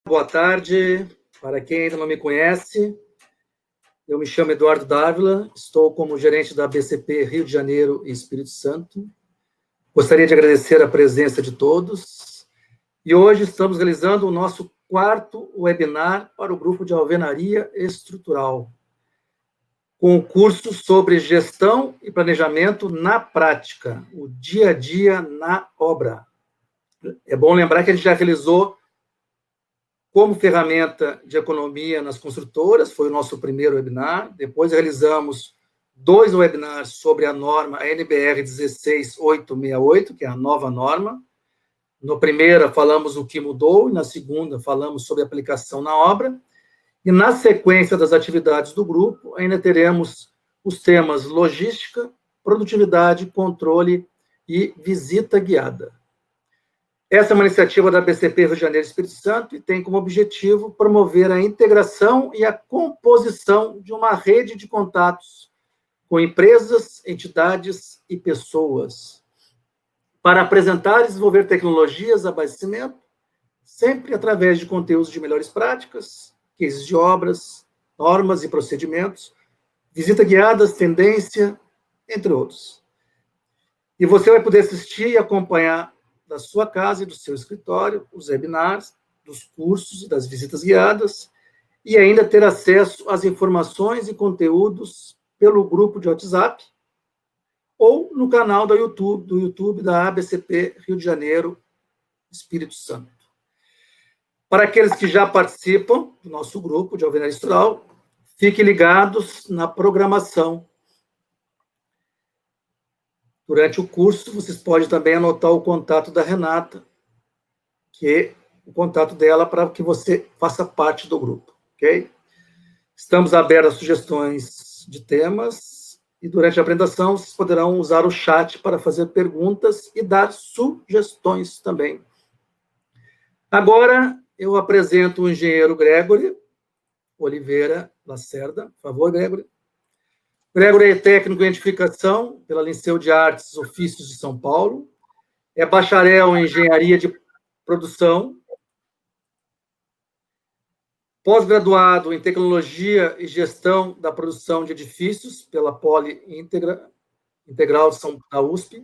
Boa tarde, para quem ainda não me conhece, eu me chamo Eduardo Dávila, estou como gerente da BCP Rio de Janeiro e Espírito Santo. Gostaria de agradecer a presença de todos e hoje estamos realizando o nosso quarto webinar para o grupo de alvenaria estrutural, com o curso sobre gestão e planejamento na prática, o dia a dia na obra. É bom lembrar que a gente já realizou como ferramenta de economia nas construtoras, foi o nosso primeiro webinar. Depois realizamos 2 webinars sobre a norma NBR 16868, que é a nova norma. No primeiro, falamos o que mudou, e na segunda, falamos sobre aplicação na obra. E na sequência das atividades do grupo, ainda teremos os temas logística, produtividade, controle e visita guiada. Essa é uma iniciativa da BCP Rio de Janeiro e Espírito Santo e tem como objetivo promover a integração e a composição de uma rede de contatos com empresas, entidades e pessoas, para apresentar e desenvolver tecnologias de abastecimento, sempre através de conteúdos de melhores práticas, cases de obras, normas e procedimentos, visita guiadas, tendência, entre outros. E você vai poder assistir e acompanhar da sua casa e do seu escritório, os webinars, dos cursos e das visitas guiadas, e ainda ter acesso às informações e conteúdos pelo grupo de WhatsApp ou no canal do YouTube da ABCP Rio de Janeiro, Espírito Santo. Para aqueles que já participam do nosso grupo de alvenaria estrutural, fiquem ligados na programação. Durante o curso, vocês podem também anotar o contato da Renata, que é o contato dela para que você faça parte do grupo, ok? Estamos abertos a sugestões de temas e durante a apresentação vocês poderão usar o chat para fazer perguntas e dar sugestões também. Agora, eu apresento o engenheiro Gregory Oliveira Lacerda. Por favor, Gregory. Gregory é técnico em edificação pela Liceu de Artes Ofícios de São Paulo, é bacharel em engenharia de produção, pós-graduado em tecnologia e gestão da produção de edifícios pela Poli Integral da USP,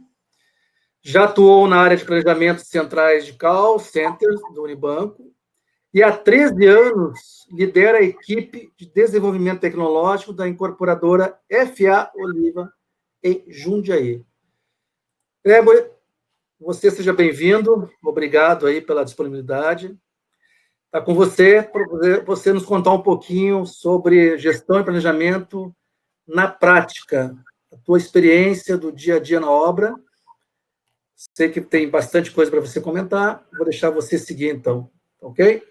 já atuou na área de planejamento centrais de call centers do Unibanco, e há 13 anos lidera a equipe de desenvolvimento tecnológico da incorporadora FA Oliva, em Jundiaí. Gregory, você seja bem-vindo, obrigado aí pela disponibilidade. Está com você, para você nos contar um pouquinho sobre gestão e planejamento na prática, a tua experiência do dia a dia na obra. Sei que tem bastante coisa para você comentar, vou deixar você seguir então, ok?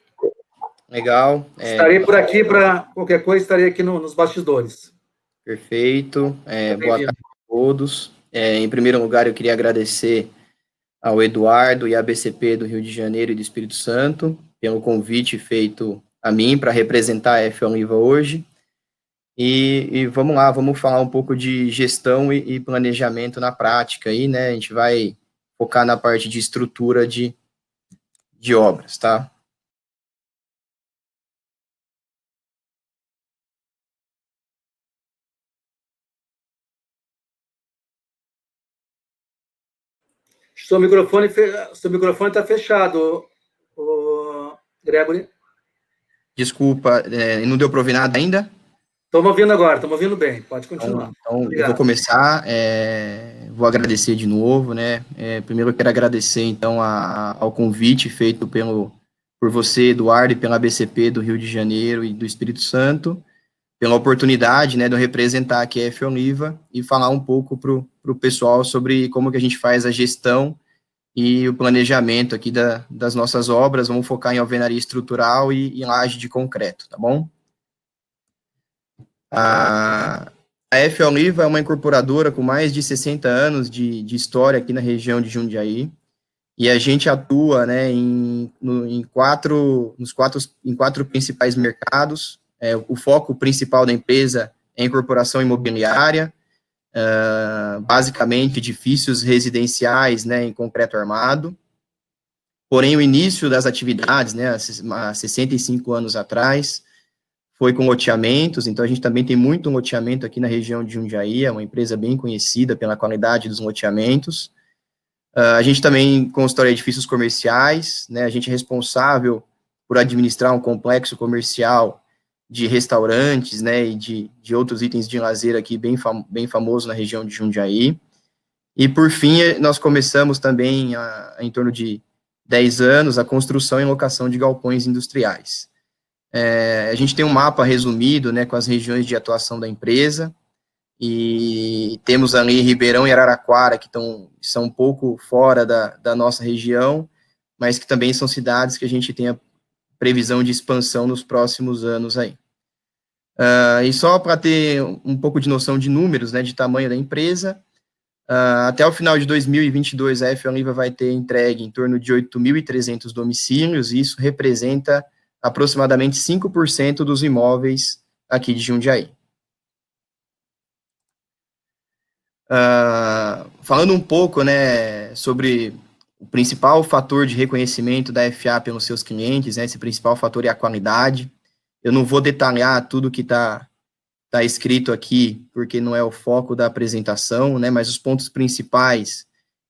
Legal. Estarei por aqui para qualquer coisa, estarei aqui nos bastidores. Perfeito. Boa tarde a todos. Em primeiro lugar, eu queria agradecer ao Eduardo e à BCP do Rio de Janeiro e do Espírito Santo pelo convite feito a mim para representar a FA Oliva hoje. E vamos lá, vamos falar um pouco de gestão e planejamento na prática aí, né? A gente vai focar na parte de estrutura de obras, tá? Seu microfone está fechado, Gregory. Desculpa, não deu para ouvir nada ainda? Estamos ouvindo agora, estamos ouvindo bem, pode continuar. Então eu vou começar, vou agradecer de novo, né? Primeiro eu quero agradecer, então, ao convite feito por você, Eduardo, e pela BCP do Rio de Janeiro e do Espírito Santo, pela oportunidade, né, de eu representar aqui a FA Oliva e falar um pouco para o pessoal sobre como que a gente faz a gestão e o planejamento aqui das nossas obras. Vamos focar em alvenaria estrutural e em laje de concreto, tá bom? A FA Oliva é uma incorporadora com mais de 60 anos de história aqui na região de Jundiaí, e a gente atua, né, em quatro principais mercados. O foco principal da empresa é a incorporação imobiliária, basicamente edifícios residenciais, né, em concreto armado. Porém, o início das atividades, né, há 65 anos atrás, foi com loteamentos, então a gente também tem muito loteamento aqui na região de Jundiaí, é uma empresa bem conhecida pela qualidade dos loteamentos. A gente também constrói edifícios comerciais, né, a gente é responsável por administrar um complexo comercial de restaurantes, né, e de outros itens de lazer aqui bem famoso na região de Jundiaí. E, por fim, nós começamos também, em torno de 10 anos, a construção e locação de galpões industriais. A gente tem um mapa resumido, né, com as regiões de atuação da empresa, e temos ali Ribeirão e Araraquara, que são um pouco fora da nossa região, mas que também são cidades que a gente tem a previsão de expansão nos próximos anos aí. E só para ter um pouco de noção de números, né, de tamanho da empresa, até o final de 2022, a F. Oliva vai ter entregue em torno de 8.300 domicílios, e isso representa aproximadamente 5% dos imóveis aqui de Jundiaí. Falando um pouco, né, sobre o principal fator de reconhecimento da FA pelos seus clientes, né, esse principal fator é a qualidade. Eu não vou detalhar tudo que está escrito aqui, porque não é o foco da apresentação, né, mas os pontos principais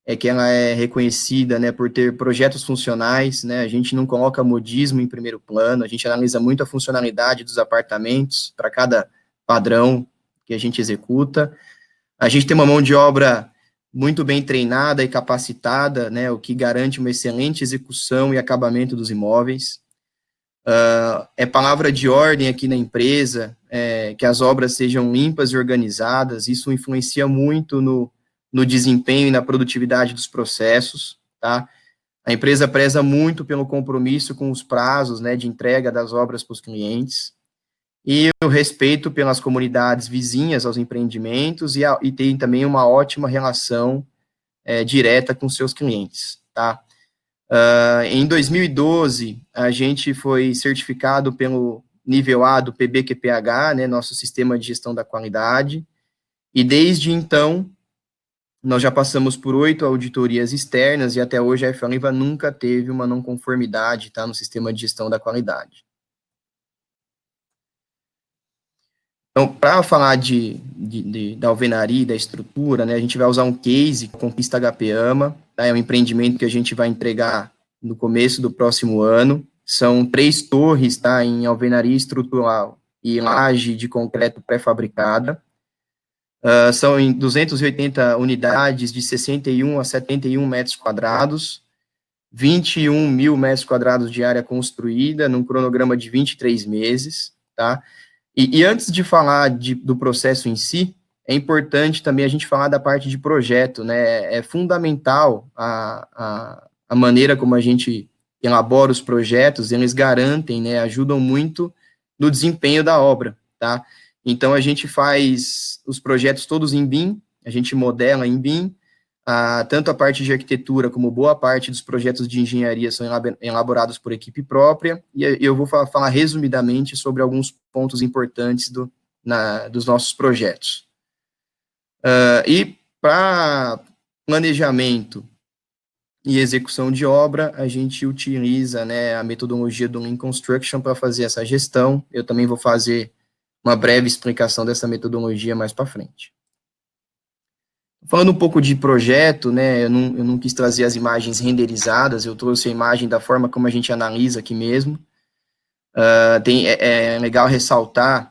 é que ela é reconhecida, né, por ter projetos funcionais, né, a gente não coloca modismo em primeiro plano, a gente analisa muito a funcionalidade dos apartamentos para cada padrão que a gente executa. A gente tem uma mão de obra muito bem treinada e capacitada, né, o que garante uma excelente execução e acabamento dos imóveis. É palavra de ordem aqui na empresa, que as obras sejam limpas e organizadas, isso influencia muito no desempenho e na produtividade dos processos, tá? A empresa preza muito pelo compromisso com os prazos, né, de entrega das obras para os clientes, e o respeito pelas comunidades vizinhas aos empreendimentos, e tem também uma ótima relação direta com seus clientes, tá? Em 2012, a gente foi certificado pelo nível A do PBQPH, né, nosso sistema de gestão da qualidade, e desde então, nós já passamos por 8 auditorias externas, e até hoje a F. Oliva nunca teve uma não conformidade, tá, no sistema de gestão da qualidade. Então, para falar da alvenaria e da estrutura, né, a gente vai usar um case, Conquista HP AMA, tá, é um empreendimento que a gente vai entregar no começo do próximo ano. São 3 torres, tá, em alvenaria estrutural e laje de concreto pré-fabricada. São em 280 unidades de 61 a 71 metros quadrados, 21 mil metros quadrados de área construída, num cronograma de 23 meses, tá? E antes de falar do processo em si, é importante também a gente falar da parte de projeto, né? É fundamental a maneira como a gente elabora os projetos, eles garantem, né, ajudam muito no desempenho da obra, tá? Então, a gente faz os projetos todos em BIM, a gente modela em BIM, tanto a parte de arquitetura como boa parte dos projetos de engenharia são elaborados por equipe própria, e eu vou falar resumidamente sobre alguns pontos importantes dos nossos projetos. E para planejamento e execução de obra, a gente utiliza, né, a metodologia do Lean Construction para fazer essa gestão. Eu também vou fazer uma breve explicação dessa metodologia mais para frente. Falando um pouco de projeto, né, eu não quis trazer as imagens renderizadas, eu trouxe a imagem da forma como a gente analisa aqui mesmo. É legal ressaltar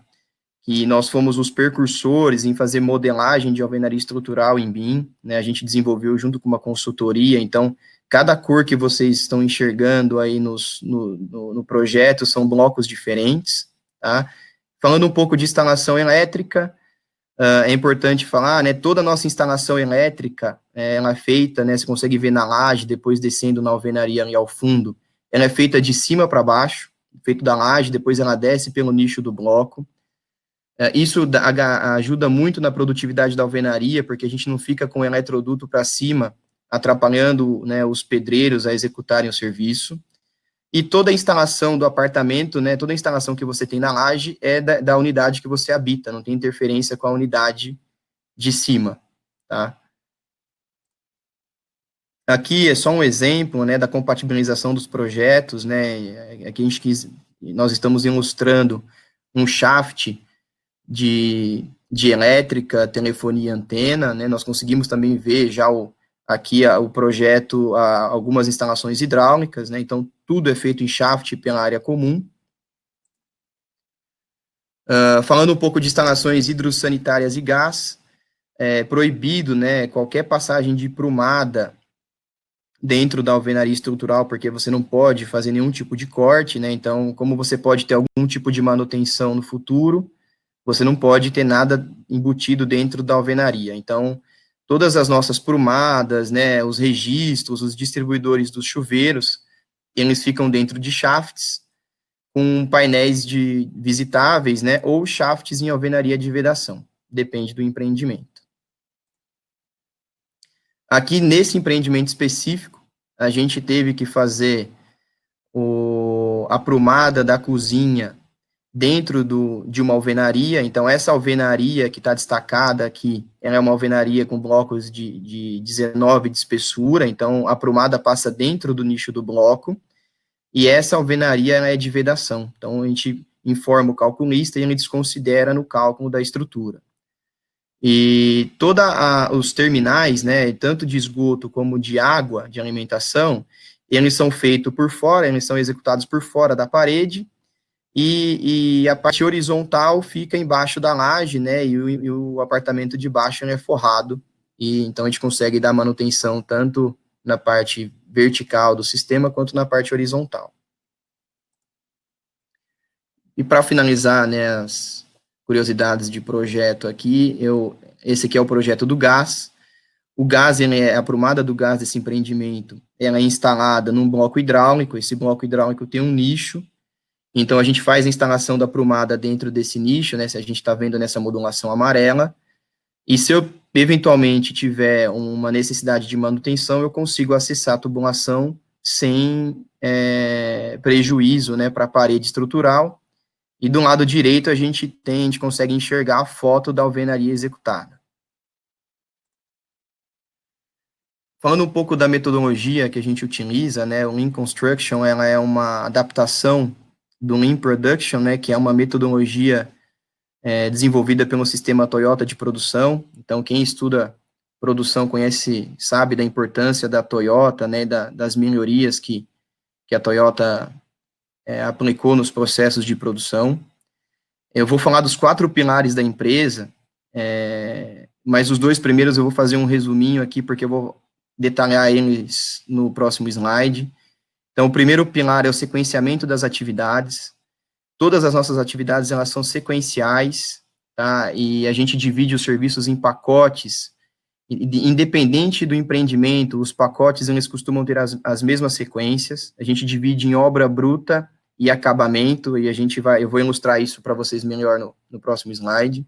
que nós fomos os precursores em fazer modelagem de alvenaria estrutural em BIM, né, a gente desenvolveu junto com uma consultoria, então, cada cor que vocês estão enxergando aí no projeto são blocos diferentes, tá? Falando um pouco de instalação elétrica, é importante falar, né, toda a nossa instalação elétrica, ela é feita, né, você consegue ver na laje, depois descendo na alvenaria ali ao fundo, ela é feita de cima para baixo, feito da laje, depois ela desce pelo nicho do bloco. Isso ajuda muito na produtividade da alvenaria, porque a gente não fica com o eletroduto para cima, atrapalhando, né, os pedreiros a executarem o serviço. E toda a instalação do apartamento, né, toda a instalação que você tem na laje é da unidade que você habita, não tem interferência com a unidade de cima, tá? Aqui é só um exemplo, né, da compatibilização dos projetos, né, aqui nós estamos ilustrando um shaft de elétrica, telefonia e antena, né, nós conseguimos também ver já aqui o projeto, algumas instalações hidráulicas, né, então tudo é feito em shaft pela área comum. Falando um pouco de instalações hidrossanitárias e gás, é proibido, né, qualquer passagem de prumada dentro da alvenaria estrutural, porque você não pode fazer nenhum tipo de corte, né, então, como você pode ter algum tipo de manutenção no futuro, você não pode ter nada embutido dentro da alvenaria. Então, todas as nossas prumadas, né, os registros, os distribuidores dos chuveiros, eles ficam dentro de shafts, com painéis visitáveis, né, ou shafts em alvenaria de vedação, depende do empreendimento. Aqui, nesse empreendimento específico, a gente teve que fazer a prumada da cozinha dentro de uma alvenaria. Então, essa alvenaria que está destacada aqui, ela é uma alvenaria com blocos de 19 de espessura, então a prumada passa dentro do nicho do bloco, e essa alvenaria ela é de vedação. Então, a gente informa o calculista e ele desconsidera no cálculo da estrutura. E todos os terminais, né, tanto de esgoto como de água, de alimentação, eles são feitos por fora, eles são executados por fora da parede, e a parte horizontal fica embaixo da laje, né, e o apartamento de baixo é forrado, e então a gente consegue dar manutenção tanto na parte vertical do sistema, quanto na parte horizontal. E para finalizar, né, as curiosidades de projeto aqui, esse aqui é o projeto do gás. O gás, a prumada do gás desse empreendimento, ela é instalada num bloco hidráulico, esse bloco hidráulico tem um nicho, então a gente faz a instalação da prumada dentro desse nicho, né, se a gente está vendo nessa modulação amarela, e se eu eventualmente tiver uma necessidade de manutenção, eu consigo acessar a tubulação sem prejuízo, né, para a parede estrutural. E do lado direito a gente consegue enxergar a foto da alvenaria executada. Falando um pouco da metodologia que a gente utiliza, né, o Lean Construction, ela é uma adaptação do Lean Production, né, que é uma metodologia desenvolvida pelo sistema Toyota de produção. Então, quem estuda produção sabe da importância da Toyota, né, das melhorias que a Toyota aplicou nos processos de produção. Eu vou falar dos 4 pilares da empresa, mas os 2 primeiros eu vou fazer um resuminho aqui, porque eu vou detalhar eles no próximo slide. Então, o primeiro pilar é o sequenciamento das atividades. Todas as nossas atividades, elas são sequenciais, tá? E a gente divide os serviços em pacotes, independente do empreendimento, os pacotes, eles costumam ter as mesmas sequências. A gente divide em obra bruta e acabamento, e eu vou ilustrar isso para vocês melhor no próximo slide.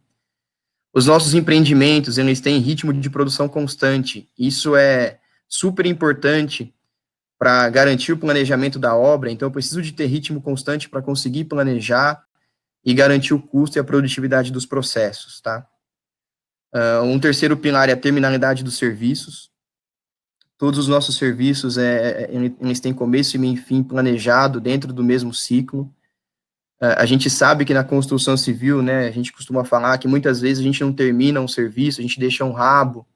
Os nossos empreendimentos, eles têm ritmo de produção constante. Isso é super importante para garantir o planejamento da obra. Então, eu preciso de ter ritmo constante para conseguir planejar e garantir o custo e a produtividade dos processos, tá? Um terceiro pilar é a terminalidade dos serviços. Todos os nossos serviços, eles têm começo e meio e fim planejado dentro do mesmo ciclo. A gente sabe que na construção civil, né, a gente costuma falar que muitas vezes a gente não termina um serviço, a gente deixa um rabo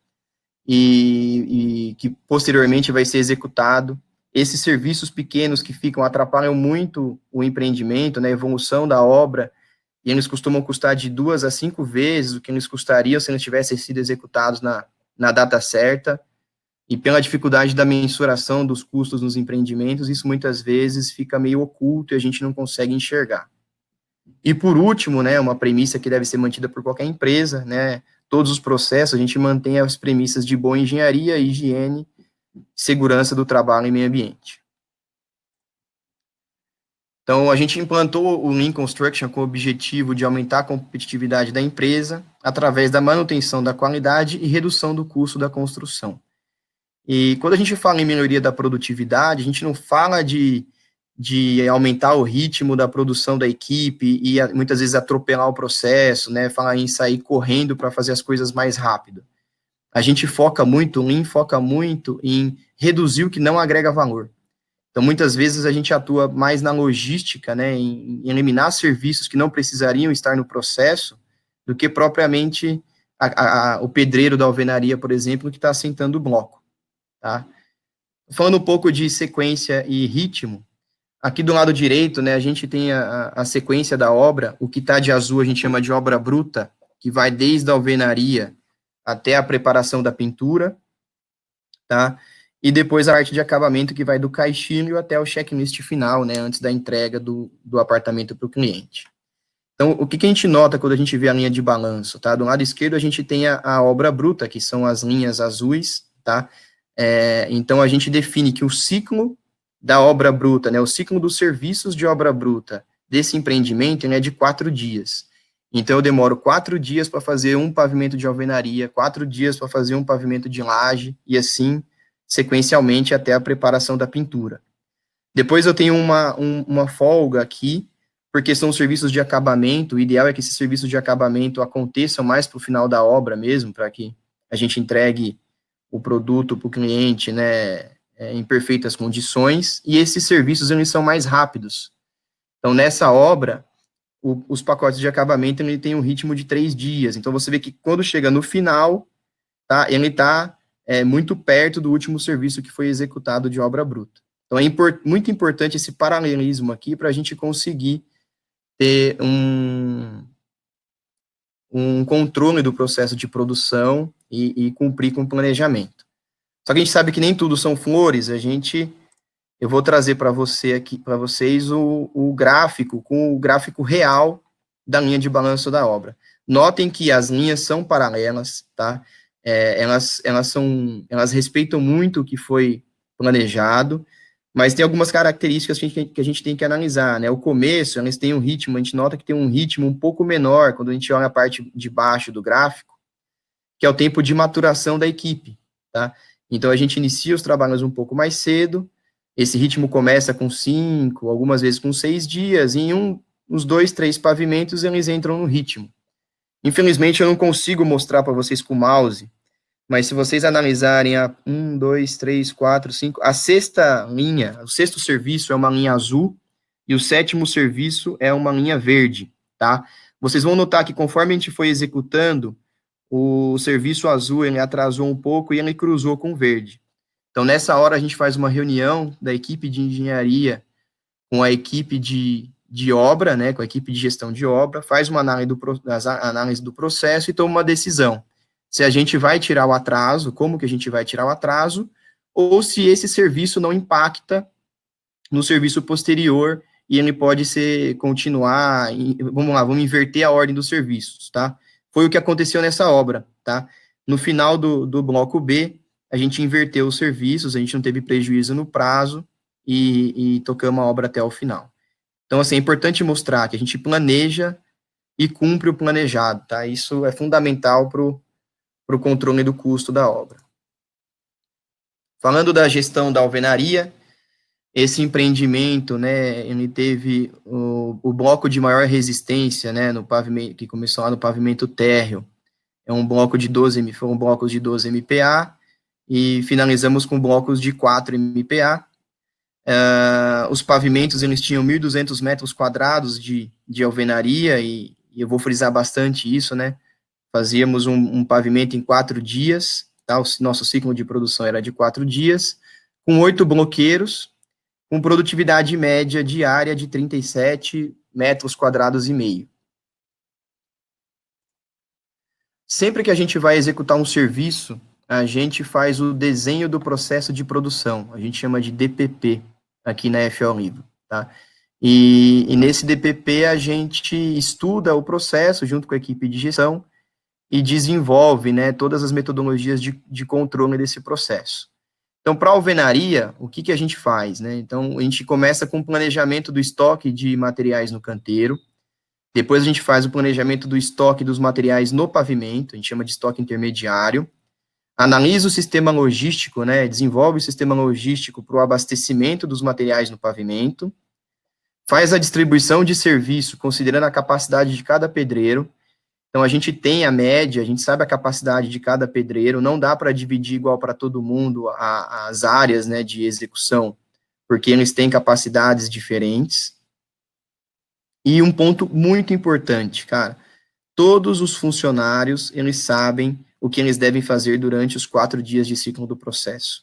e que posteriormente vai ser executado. Esses serviços pequenos que ficam atrapalham muito o empreendimento, né, a evolução da obra, e eles costumam custar de 2 a 5 vezes o que eles custariam se eles tivessem sido executados na data certa, e pela dificuldade da mensuração dos custos nos empreendimentos, isso muitas vezes fica meio oculto e a gente não consegue enxergar. E por último, né, uma premissa que deve ser mantida por qualquer empresa, né, todos os processos, a gente mantém as premissas de boa engenharia, higiene, segurança do trabalho e meio ambiente. Então, a gente implantou o Lean Construction com o objetivo de aumentar a competitividade da empresa através da manutenção da qualidade e redução do custo da construção. E quando a gente fala em melhoria da produtividade, a gente não fala de aumentar o ritmo da produção da equipe e muitas vezes atropelar o processo, né, falar em sair correndo para fazer as coisas mais rápido. a gente foca muito, o Lean foca muito em reduzir o que não agrega valor. Então, muitas vezes a gente atua mais na logística, né, em eliminar serviços que não precisariam estar no processo, do que propriamente o pedreiro da alvenaria, por exemplo, que está assentando o bloco, tá? Falando um pouco de sequência e ritmo, aqui do lado direito, né, a gente tem a sequência da obra, o que está de azul a gente chama de obra bruta, que vai desde a alvenaria até a preparação da pintura, tá? E depois a arte de acabamento, que vai do caixilho até o checklist final, né, antes da entrega do apartamento para o cliente. Então, o que a gente nota quando a gente vê a linha de balanço, tá? Do lado esquerdo a gente tem a obra bruta, que são as linhas azuis, tá? Então, a gente define que o ciclo da obra bruta, né, o ciclo dos serviços de obra bruta desse empreendimento, né, é de 4 dias. Então, eu demoro 4 dias para fazer um pavimento de alvenaria, 4 dias para fazer um pavimento de laje, e assim, sequencialmente, até a preparação da pintura. Depois eu tenho uma folga aqui, porque são serviços de acabamento. O ideal é que esses serviços de acabamento aconteçam mais para o final da obra mesmo, para que a gente entregue o produto para o cliente, né, em perfeitas condições, e esses serviços, eles são mais rápidos. Então, nessa obra, os pacotes de acabamento, ele tem um ritmo de 3 dias. Então, você vê que quando chega no final, tá, ele está muito perto do último serviço que foi executado de obra bruta. Então, é muito importante esse paralelismo aqui para a gente conseguir ter um controle do processo de produção e cumprir com o planejamento. Só que a gente sabe que nem tudo são flores. Eu vou trazer para vocês o gráfico, com o gráfico real da linha de balanço da obra. Notem que as linhas são paralelas, tá? Elas respeitam muito o que foi planejado, mas tem algumas características que a gente tem que analisar, né? O começo, eles têm um ritmo, a gente nota que tem um ritmo um pouco menor quando a gente olha a parte de baixo do gráfico, que é o tempo de maturação da equipe, tá? Então, a gente inicia os trabalhos um pouco mais cedo, esse ritmo começa com 5, algumas vezes com 6 dias, e em uns 2, 3 pavimentos, eles entram no ritmo. Infelizmente, eu não consigo mostrar para vocês com o mouse, mas se vocês analisarem a 1, 2, 3, 4, 5, a sexta linha, o sexto serviço é uma linha azul, e o sétimo serviço é uma linha verde, tá? Vocês vão notar que conforme a gente foi executando, o serviço azul, ele atrasou um pouco e ele cruzou com o verde. Então, nessa hora, a gente faz uma reunião da equipe de engenharia com a equipe de obra, né, com a equipe de gestão de obra, faz uma análise do processo e toma uma decisão. Se a gente vai tirar o atraso, como que a gente vai tirar o atraso, ou se esse serviço não impacta no serviço posterior e ele pode continuar, vamos lá, vamos inverter a ordem dos serviços, tá? Foi o que aconteceu nessa obra, tá? No final do bloco B, a gente inverteu os serviços, a gente não teve prejuízo no prazo e tocamos a obra até o final. Então, assim, é importante mostrar que a gente planeja e cumpre o planejado, tá? Isso é fundamental para o controle do custo da obra. Falando da gestão da alvenaria, esse empreendimento, né, ele teve o bloco de maior resistência, né, no pavimento, que começou lá no pavimento térreo, foram blocos de 12 MPa, e finalizamos com blocos de 4 MPa. Os pavimentos, eles tinham 1.200 metros quadrados de alvenaria, e eu vou frisar bastante isso, né, fazíamos um pavimento em 4 dias, tá, o nosso ciclo de produção era de 4 dias, com 8 bloqueiros, com produtividade média diária de 37 metros quadrados e meio. Sempre que a gente vai executar um serviço, a gente faz o desenho do processo de produção, a gente chama de DPP, aqui na FO Livro, tá? E nesse DPP a gente estuda o processo junto com a equipe de gestão e desenvolve, né, todas as metodologias de controle desse processo. Então, para a alvenaria, o que a gente faz, né? Então, a gente começa com o planejamento do estoque de materiais no canteiro, depois a gente faz o planejamento do estoque dos materiais no pavimento, a gente chama de estoque intermediário, analisa o sistema logístico, né? Desenvolve o sistema logístico para o abastecimento dos materiais no pavimento, faz a distribuição de serviço, considerando a capacidade de cada pedreiro. Então, a gente tem a média, a gente sabe a capacidade de cada pedreiro, não dá para dividir igual para todo mundo as áreas, né, de execução, porque eles têm capacidades diferentes. E um ponto muito importante, cara, todos os funcionários, eles sabem o que eles devem fazer durante os 4 dias de ciclo do processo.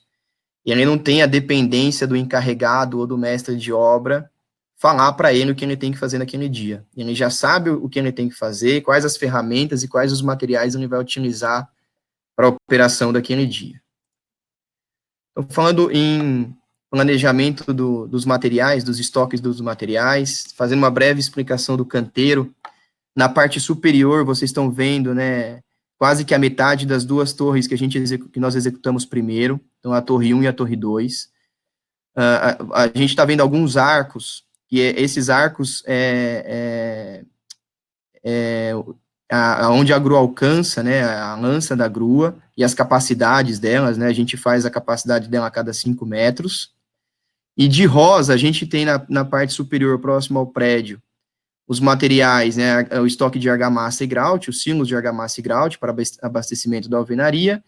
E ele não tem a dependência do encarregado ou do mestre de obra falar para ele o que ele tem que fazer naquele dia. Ele já sabe o que ele tem que fazer, quais as ferramentas e quais os materiais ele vai utilizar para a operação daquele dia. Então, falando em planejamento dos materiais, dos estoques dos materiais, fazendo uma breve explicação do canteiro. Na parte superior, vocês estão vendo, né, quase que a metade das 2 torres que nós executamos primeiro, então a torre 1 e a torre 2. A gente está vendo alguns arcos, que esses arcos onde a grua alcança, né, a lança da grua e as capacidades delas, né, a gente faz a capacidade dela a cada 5 metros. E de rosa, a gente tem na parte superior, próximo ao prédio, os materiais, né, o estoque de argamassa e grout, os silos de argamassa e grout para abastecimento da alvenaria,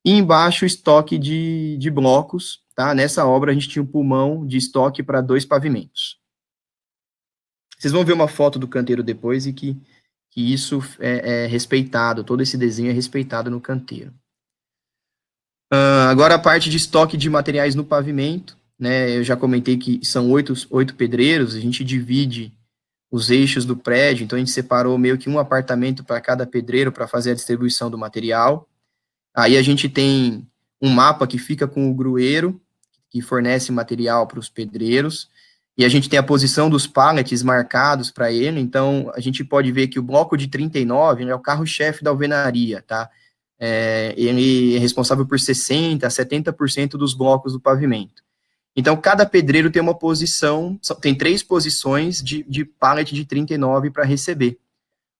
e embaixo o estoque de blocos, tá? Nessa obra a gente tinha um pulmão de estoque para 2 pavimentos. Vocês vão ver uma foto do canteiro depois e que isso é respeitado, todo esse desenho é respeitado no canteiro. Agora a parte de estoque de materiais no pavimento, né, eu já comentei que são 8 pedreiros, a gente divide os eixos do prédio, então a gente separou meio que um apartamento para cada pedreiro para fazer a distribuição do material. Aí a gente tem um mapa que fica com o grueiro, que fornece material para os pedreiros, e a gente tem a posição dos pallets marcados para ele, então a gente pode ver que o bloco de 39 é o carro-chefe da alvenaria, tá? Ele é responsável por 60% a 70% dos blocos do pavimento. Então, cada pedreiro tem uma posição, tem 3 posições de pallet de 39 para receber.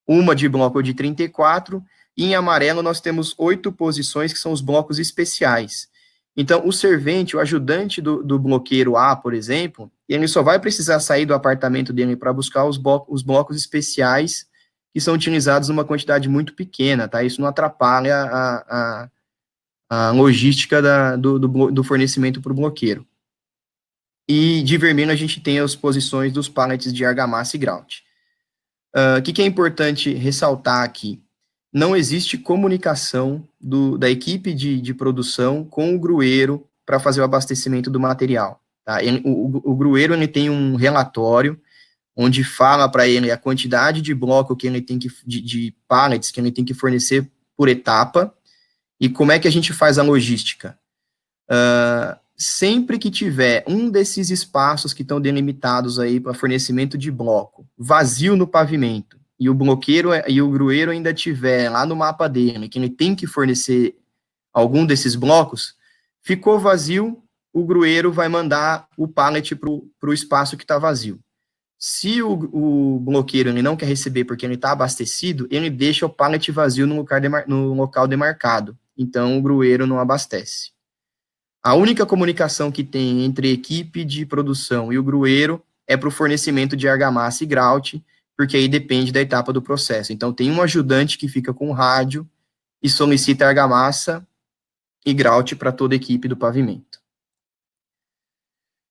Uma de bloco de 34, e em amarelo nós temos 8 posições que são os blocos especiais. Então, o servente, o ajudante do bloqueiro A, por exemplo, ele só vai precisar sair do apartamento dele para buscar os blocos especiais que são utilizados numa quantidade muito pequena, tá? Isso não atrapalha a logística do fornecimento para o bloqueiro. E de vermelho a gente tem as posições dos pallets de argamassa e grout. O que é importante ressaltar aqui? Não existe comunicação da equipe de produção com o grueiro para fazer o abastecimento do material. Tá? O grueiro ele tem um relatório onde fala para ele a quantidade de bloco que ele tem de pallets que ele tem que fornecer por etapa e como é que a gente faz a logística. Sempre que tiver um desses espaços que estão delimitados aí para fornecimento de bloco vazio no pavimento e o bloqueiro e o grueiro ainda tiver lá no mapa dele que ele tem que fornecer algum desses blocos, ficou vazio, o grueiro vai mandar o pallet para o espaço que está vazio. Se o bloqueiro ele não quer receber porque ele está abastecido, ele deixa o pallet vazio no local demarcado. Então, o grueiro não abastece. A única comunicação que tem entre a equipe de produção e o grueiro é para o fornecimento de argamassa e grout, porque aí depende da etapa do processo. Então, tem um ajudante que fica com o rádio e solicita argamassa e grout para toda a equipe do pavimento.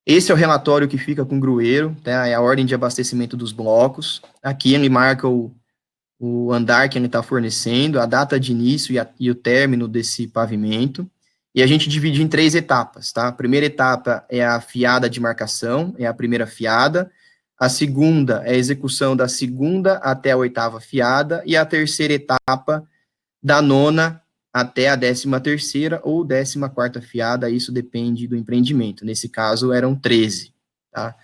Esse é o relatório que fica com o grueiro, tá? É a ordem de abastecimento dos blocos. Aqui ele marca o andar que ele está fornecendo, a data de início e o término desse pavimento. E a gente divide em 3 etapas, tá? A primeira etapa é a fiada de marcação, é a primeira fiada. A segunda é a execução da segunda até a 8ª fiada. E a terceira etapa, da 9ª até a 13ª ou 14ª fiada, isso depende do empreendimento. Nesse caso, eram 13, tá?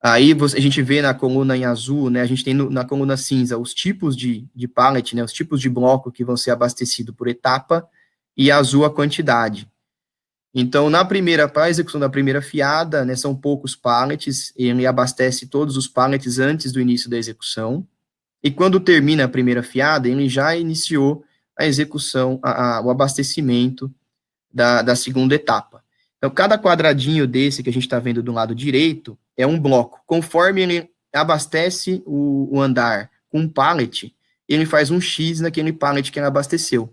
Aí a gente vê na coluna em azul, né? A gente tem na coluna cinza os tipos de pallet, né? Os tipos de bloco que vão ser abastecidos por etapa, e azul a quantidade. Então, para a execução da primeira fiada, né, são poucos pallets, ele abastece todos os pallets antes do início da execução, e quando termina a primeira fiada, ele já iniciou a execução, o abastecimento da segunda etapa. Então, cada quadradinho desse que a gente está vendo do lado direito é um bloco. Conforme ele abastece o andar com um pallet, ele faz um X naquele pallet que ele abasteceu.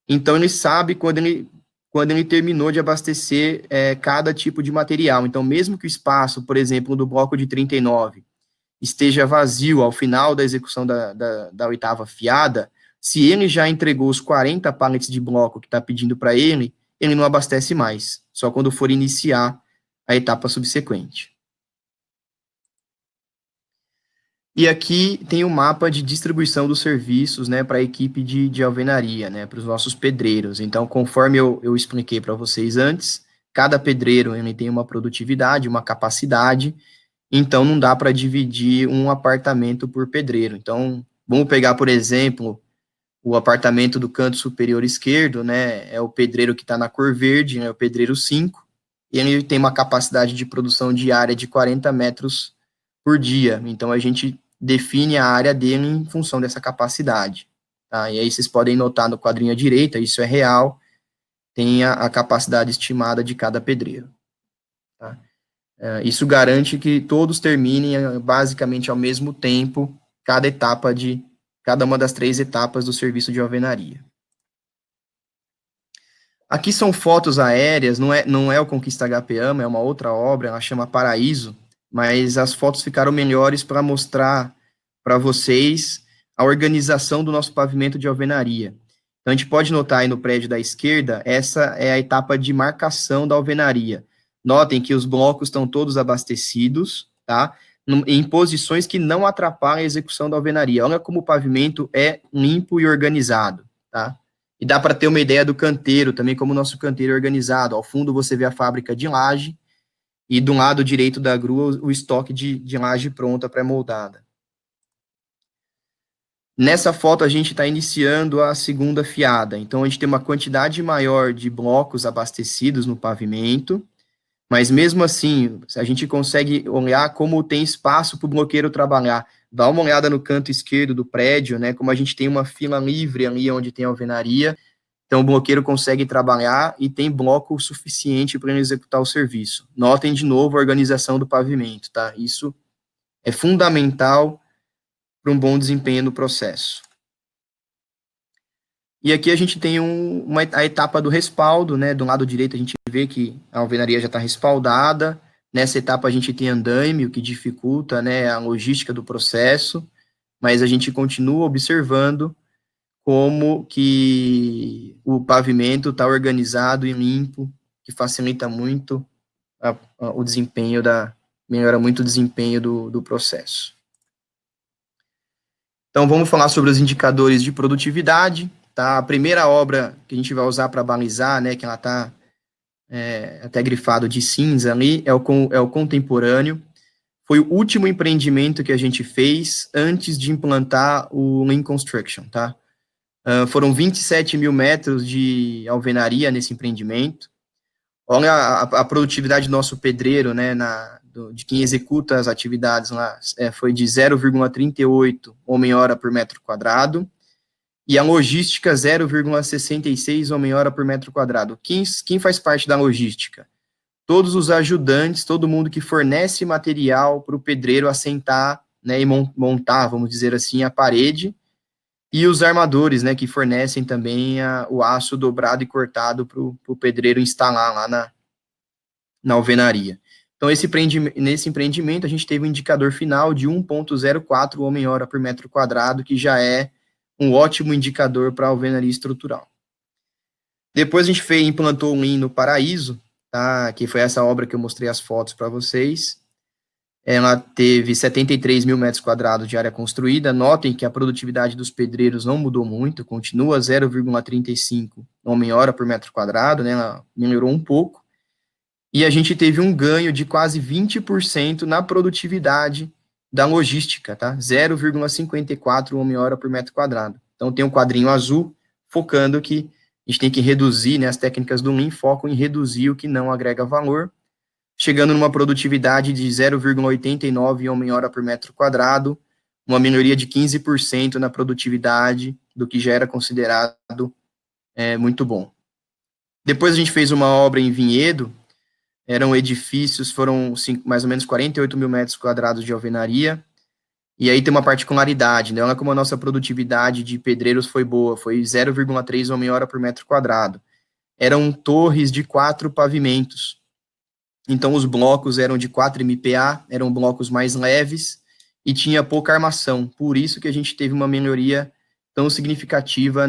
Então, ele sabe quando ele terminou de abastecer cada tipo de material. Então, mesmo que o espaço, por exemplo, do bloco de 39 esteja vazio ao final da execução da oitava fiada, se ele já entregou os 40 pallets de bloco que está pedindo para ele não abastece mais, só quando for iniciar a etapa subsequente. E aqui tem o mapa de distribuição dos serviços, né, para a equipe de alvenaria, né, para os nossos pedreiros. Então, conforme eu expliquei para vocês antes, cada pedreiro ele tem uma produtividade, uma capacidade, então não dá para dividir um apartamento por pedreiro. Então, vamos pegar, por exemplo, o apartamento do canto superior esquerdo, né, é o pedreiro que está na cor verde, né, o pedreiro 5, e ele tem uma capacidade de produção diária de 40 metros por dia. Então, a gente define a área dele em função dessa capacidade. Tá? E aí vocês podem notar no quadrinho à direita, isso é real, tem a capacidade estimada de cada pedreiro. Tá? Isso garante que todos terminem basicamente ao mesmo tempo cada uma das 3 etapas do serviço de alvenaria. Aqui são fotos aéreas, não é o Conquista HP AMA, é uma outra obra, ela chama Paraíso, mas as fotos ficaram melhores para mostrar para vocês a organização do nosso pavimento de alvenaria. Então, a gente pode notar aí no prédio da esquerda, essa é a etapa de marcação da alvenaria. Notem que os blocos estão todos abastecidos, tá? Em posições que não atrapalham a execução da alvenaria. Olha como o pavimento é limpo e organizado, tá? E dá para ter uma ideia do canteiro, também como o nosso canteiro é organizado. Ao fundo você vê a fábrica de laje, e do lado direito da grua o estoque de laje pronta, pré-moldada. Nessa foto a gente está iniciando a segunda fiada, então a gente tem uma quantidade maior de blocos abastecidos no pavimento, mas mesmo assim, a gente consegue olhar como tem espaço para o bloqueiro trabalhar. Dá uma olhada no canto esquerdo do prédio, né, como a gente tem uma fila livre ali onde tem a alvenaria, então o bloqueiro consegue trabalhar e tem bloco suficiente para ele executar o serviço. Notem de novo a organização do pavimento, tá? Isso é fundamental para um bom desempenho no processo. E aqui a gente tem a etapa do respaldo, né? Do lado direito a gente vê que a alvenaria já está respaldada. Nessa etapa a gente tem andaime, o que dificulta, né, a logística do processo, mas a gente continua observando como que o pavimento está organizado e limpo, que facilita muito o desempenho melhora muito o desempenho do processo. Então, vamos falar sobre os indicadores de produtividade, tá? A primeira obra que a gente vai usar para balizar, né, que ela está até grifado de cinza ali, é o contemporâneo. Foi o último empreendimento que a gente fez antes de implantar o Lean Construction, tá? Foram 27 mil metros de alvenaria nesse empreendimento. Olha a produtividade do nosso pedreiro, né, de quem executa as atividades lá, foi de 0,38 homem-hora por metro quadrado, e a logística 0,66 homem-hora por metro quadrado. Quem faz parte da logística? Todos os ajudantes, todo mundo que fornece material para o pedreiro assentar, né, e montar, vamos dizer assim, a parede, e os armadores, né, que fornecem também o aço dobrado e cortado para o pedreiro instalar lá na alvenaria. Então, nesse empreendimento, a gente teve um indicador final de 1,04 homem-hora por metro quadrado, que já é um ótimo indicador para a alvenaria estrutural. Depois a gente implantou o Lean no Paraíso, tá, que foi essa obra que eu mostrei as fotos para vocês. Ela teve 73 mil metros quadrados de área construída. Notem que a produtividade dos pedreiros não mudou muito, continua 0,35 homem-hora por metro quadrado, né, ela melhorou um pouco. E a gente teve um ganho de quase 20% na produtividade da logística, tá? 0,54 homem-hora por metro quadrado. Então, tem um quadrinho azul focando que a gente tem que reduzir, né, as técnicas do Lean focam em reduzir o que não agrega valor, chegando numa produtividade de 0,89 homem-hora por metro quadrado, uma melhoria de 15% na produtividade do que já era considerado muito bom. Depois a gente fez uma obra em Vinhedo, foram mais ou menos 48 mil metros quadrados de alvenaria, E aí tem uma particularidade, né? Olha como a nossa produtividade de pedreiros foi boa, foi 0,3 homem-hora por metro quadrado. Eram torres de 4 pavimentos. Então, os blocos eram de 4 MPa, eram blocos mais leves e tinha pouca armação. Por isso que a gente teve uma melhoria tão significativa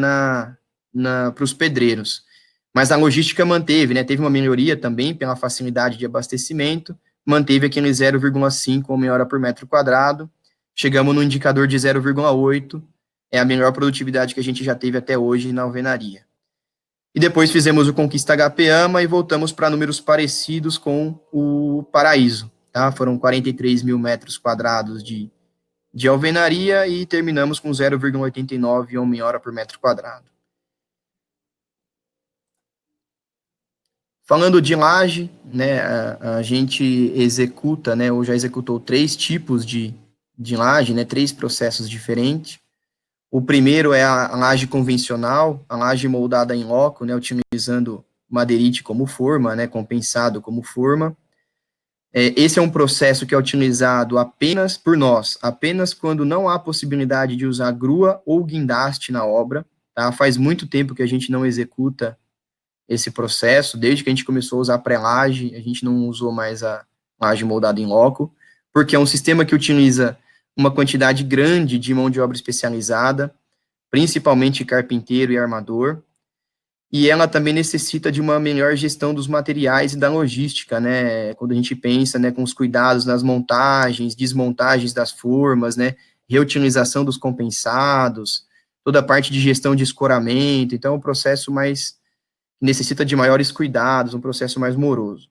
para os pedreiros. Mas a logística manteve, né? Teve uma melhoria também pela facilidade de abastecimento, manteve aquele 0,5 homem-hora por metro quadrado. Chegamos no indicador de 0,8, é a melhor produtividade que a gente já teve até hoje na alvenaria. E depois fizemos o Conquista HP AMA e voltamos para números parecidos com o Paraíso, tá? Foram 43 mil metros quadrados de alvenaria e terminamos com 0,89 homem-hora por metro quadrado. Falando de laje, né, a gente executa, né, ou já executou 3 tipos de laje, né, 3 processos diferentes. O primeiro é a laje convencional, a laje moldada em loco, né, utilizando madeirite como forma, né, compensado como forma. Esse é um processo que é utilizado apenas por nós, apenas quando não há possibilidade de usar grua ou guindaste na obra. Tá? Faz muito tempo que a gente não executa esse processo, desde que a gente começou a usar pré-laje, a gente não usou mais a laje moldada em loco, porque é um sistema que utiliza uma quantidade grande de mão de obra especializada, principalmente carpinteiro e armador, e ela também necessita de uma melhor gestão dos materiais e da logística, né, quando a gente pensa, né, com os cuidados nas montagens, desmontagens das formas, né, reutilização dos compensados, toda a parte de gestão de escoramento, então é um processo mais necessita de maiores cuidados, um processo mais moroso.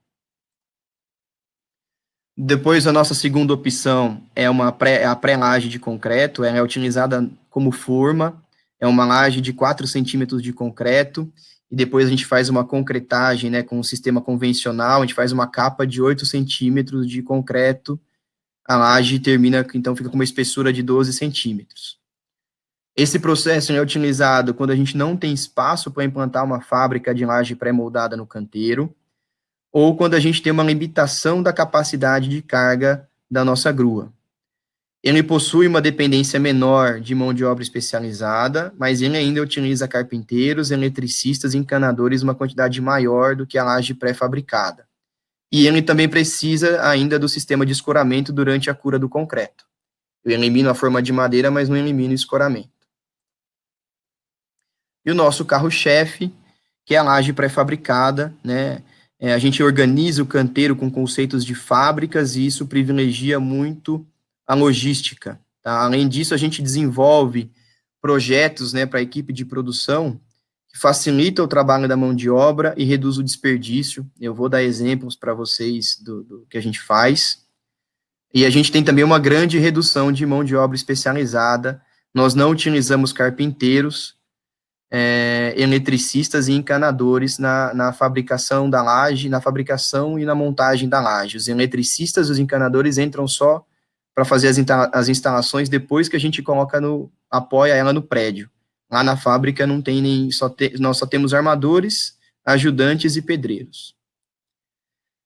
Depois, a nossa segunda opção é a pré-laje de concreto, ela é utilizada como forma, é uma laje de 4 centímetros de concreto, e depois a gente faz uma concretagem, né, com um sistema convencional, a gente faz uma capa de 8 centímetros de concreto, a laje termina, então fica com uma espessura de 12 centímetros. Esse processo é utilizado quando a gente não tem espaço para implantar uma fábrica de laje pré-moldada no canteiro, ou quando a gente tem uma limitação da capacidade de carga da nossa grua. Ele possui uma dependência menor de mão de obra especializada, mas ele ainda utiliza carpinteiros, eletricistas e encanadores uma quantidade maior do que a laje pré-fabricada. E ele também precisa ainda do sistema de escoramento durante a cura do concreto. Eu elimino a forma de madeira, mas não elimino o escoramento. E o nosso carro-chefe, que é a laje pré-fabricada, né? A gente organiza o canteiro com conceitos de fábricas e isso privilegia muito a logística. Tá? Além disso, a gente desenvolve projetos, né, para a equipe de produção que facilita o trabalho da mão de obra e reduz o desperdício. Eu vou dar exemplos para vocês do que a gente faz. E a gente tem também uma grande redução de mão de obra especializada. Nós não utilizamos carpinteiros, eletricistas e encanadores na fabricação da laje, na fabricação e na montagem da laje. Os eletricistas e os encanadores entram só para fazer as instalações depois que a gente apoia ela no prédio. Lá na fábrica não tem nós só temos armadores, ajudantes e pedreiros.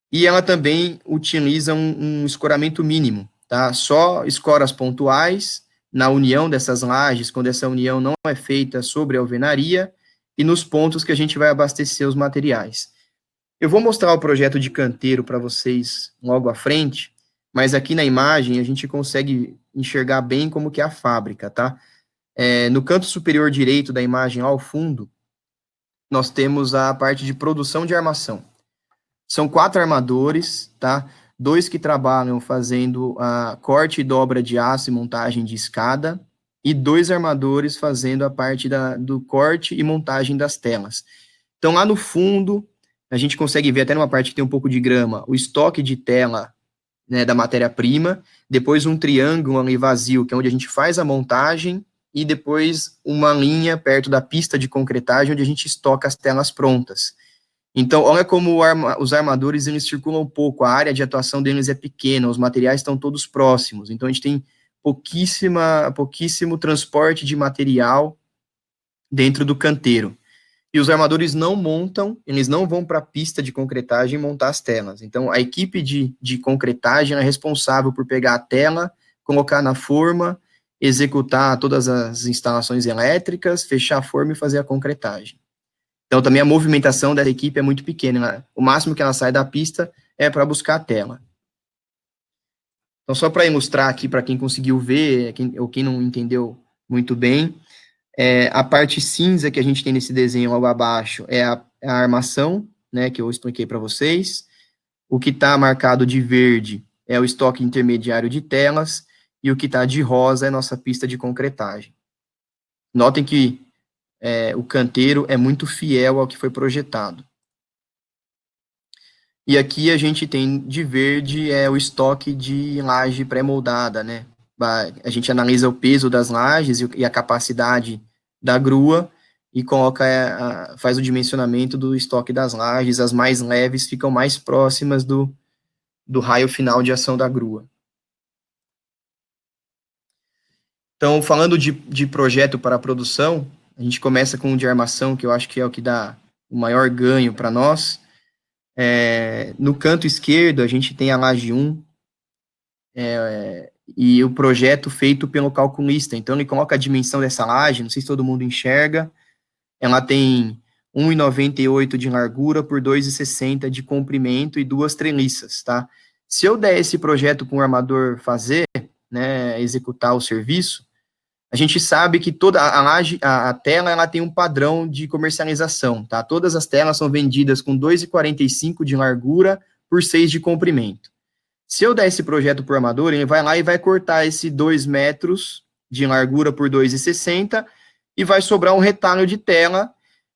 E ela também utiliza um escoramento mínimo, tá? Só escoras pontuais, na união dessas lajes, quando essa união não é feita sobre a alvenaria, e nos pontos que a gente vai abastecer os materiais. Eu vou mostrar o projeto de canteiro para vocês logo à frente, mas aqui na imagem a gente consegue enxergar bem como que é a fábrica, tá? No canto superior direito da imagem, ao fundo, nós temos a parte de produção de armação. São 4 armadores, tá? 2 que trabalham fazendo a corte e dobra de aço e montagem de escada, e 2 armadores fazendo a parte do corte e montagem das telas. Então, lá no fundo, a gente consegue ver, até numa parte que tem um pouco de grama, o estoque de tela, né, da matéria-prima, depois um triângulo ali vazio, que é onde a gente faz a montagem, e depois uma linha perto da pista de concretagem, onde a gente estoca as telas prontas. Então, olha como os armadores, eles circulam pouco, a área de atuação deles é pequena, os materiais estão todos próximos, então a gente tem pouquíssimo transporte de material dentro do canteiro. E os armadores não montam, eles não vão para a pista de concretagem montar as telas. Então, a equipe de concretagem é responsável por pegar a tela, colocar na forma, executar todas as instalações elétricas, fechar a forma e fazer a concretagem. Então, também a movimentação da equipe é muito pequena, né? O máximo que ela sai da pista é para buscar a tela. Então, só para ilustrar aqui, para quem conseguiu ver, ou quem não entendeu muito bem, a parte cinza que a gente tem nesse desenho logo abaixo é a armação, né, que eu expliquei para vocês. O que está marcado de verde é o estoque intermediário de telas, e o que está de rosa é a nossa pista de concretagem. Notem que o canteiro é muito fiel ao que foi projetado. E aqui a gente tem de verde o estoque de laje pré-moldada, né? A gente analisa o peso das lajes e a capacidade da grua e faz o dimensionamento do estoque das lajes. As mais leves ficam mais próximas do raio final de ação da grua. Então, falando de projeto para a produção, a gente começa com o de armação, que eu acho que é o que dá o maior ganho para nós. No canto esquerdo, a gente tem a laje 1, e o projeto feito pelo calculista. Então, ele coloca a dimensão dessa laje, não sei se todo mundo enxerga, ela tem 1,98 de largura por 2,60 de comprimento e 2 treliças, tá? Se eu der esse projeto para um armador fazer, né, executar o serviço, a gente sabe que toda a laje, a tela, ela tem um padrão de comercialização, tá? Todas as telas são vendidas com 2,45 de largura por 6 de comprimento. Se eu der esse projeto para o armador, ele vai lá e vai cortar esse 2 metros de largura por 2,60 e vai sobrar um retalho de tela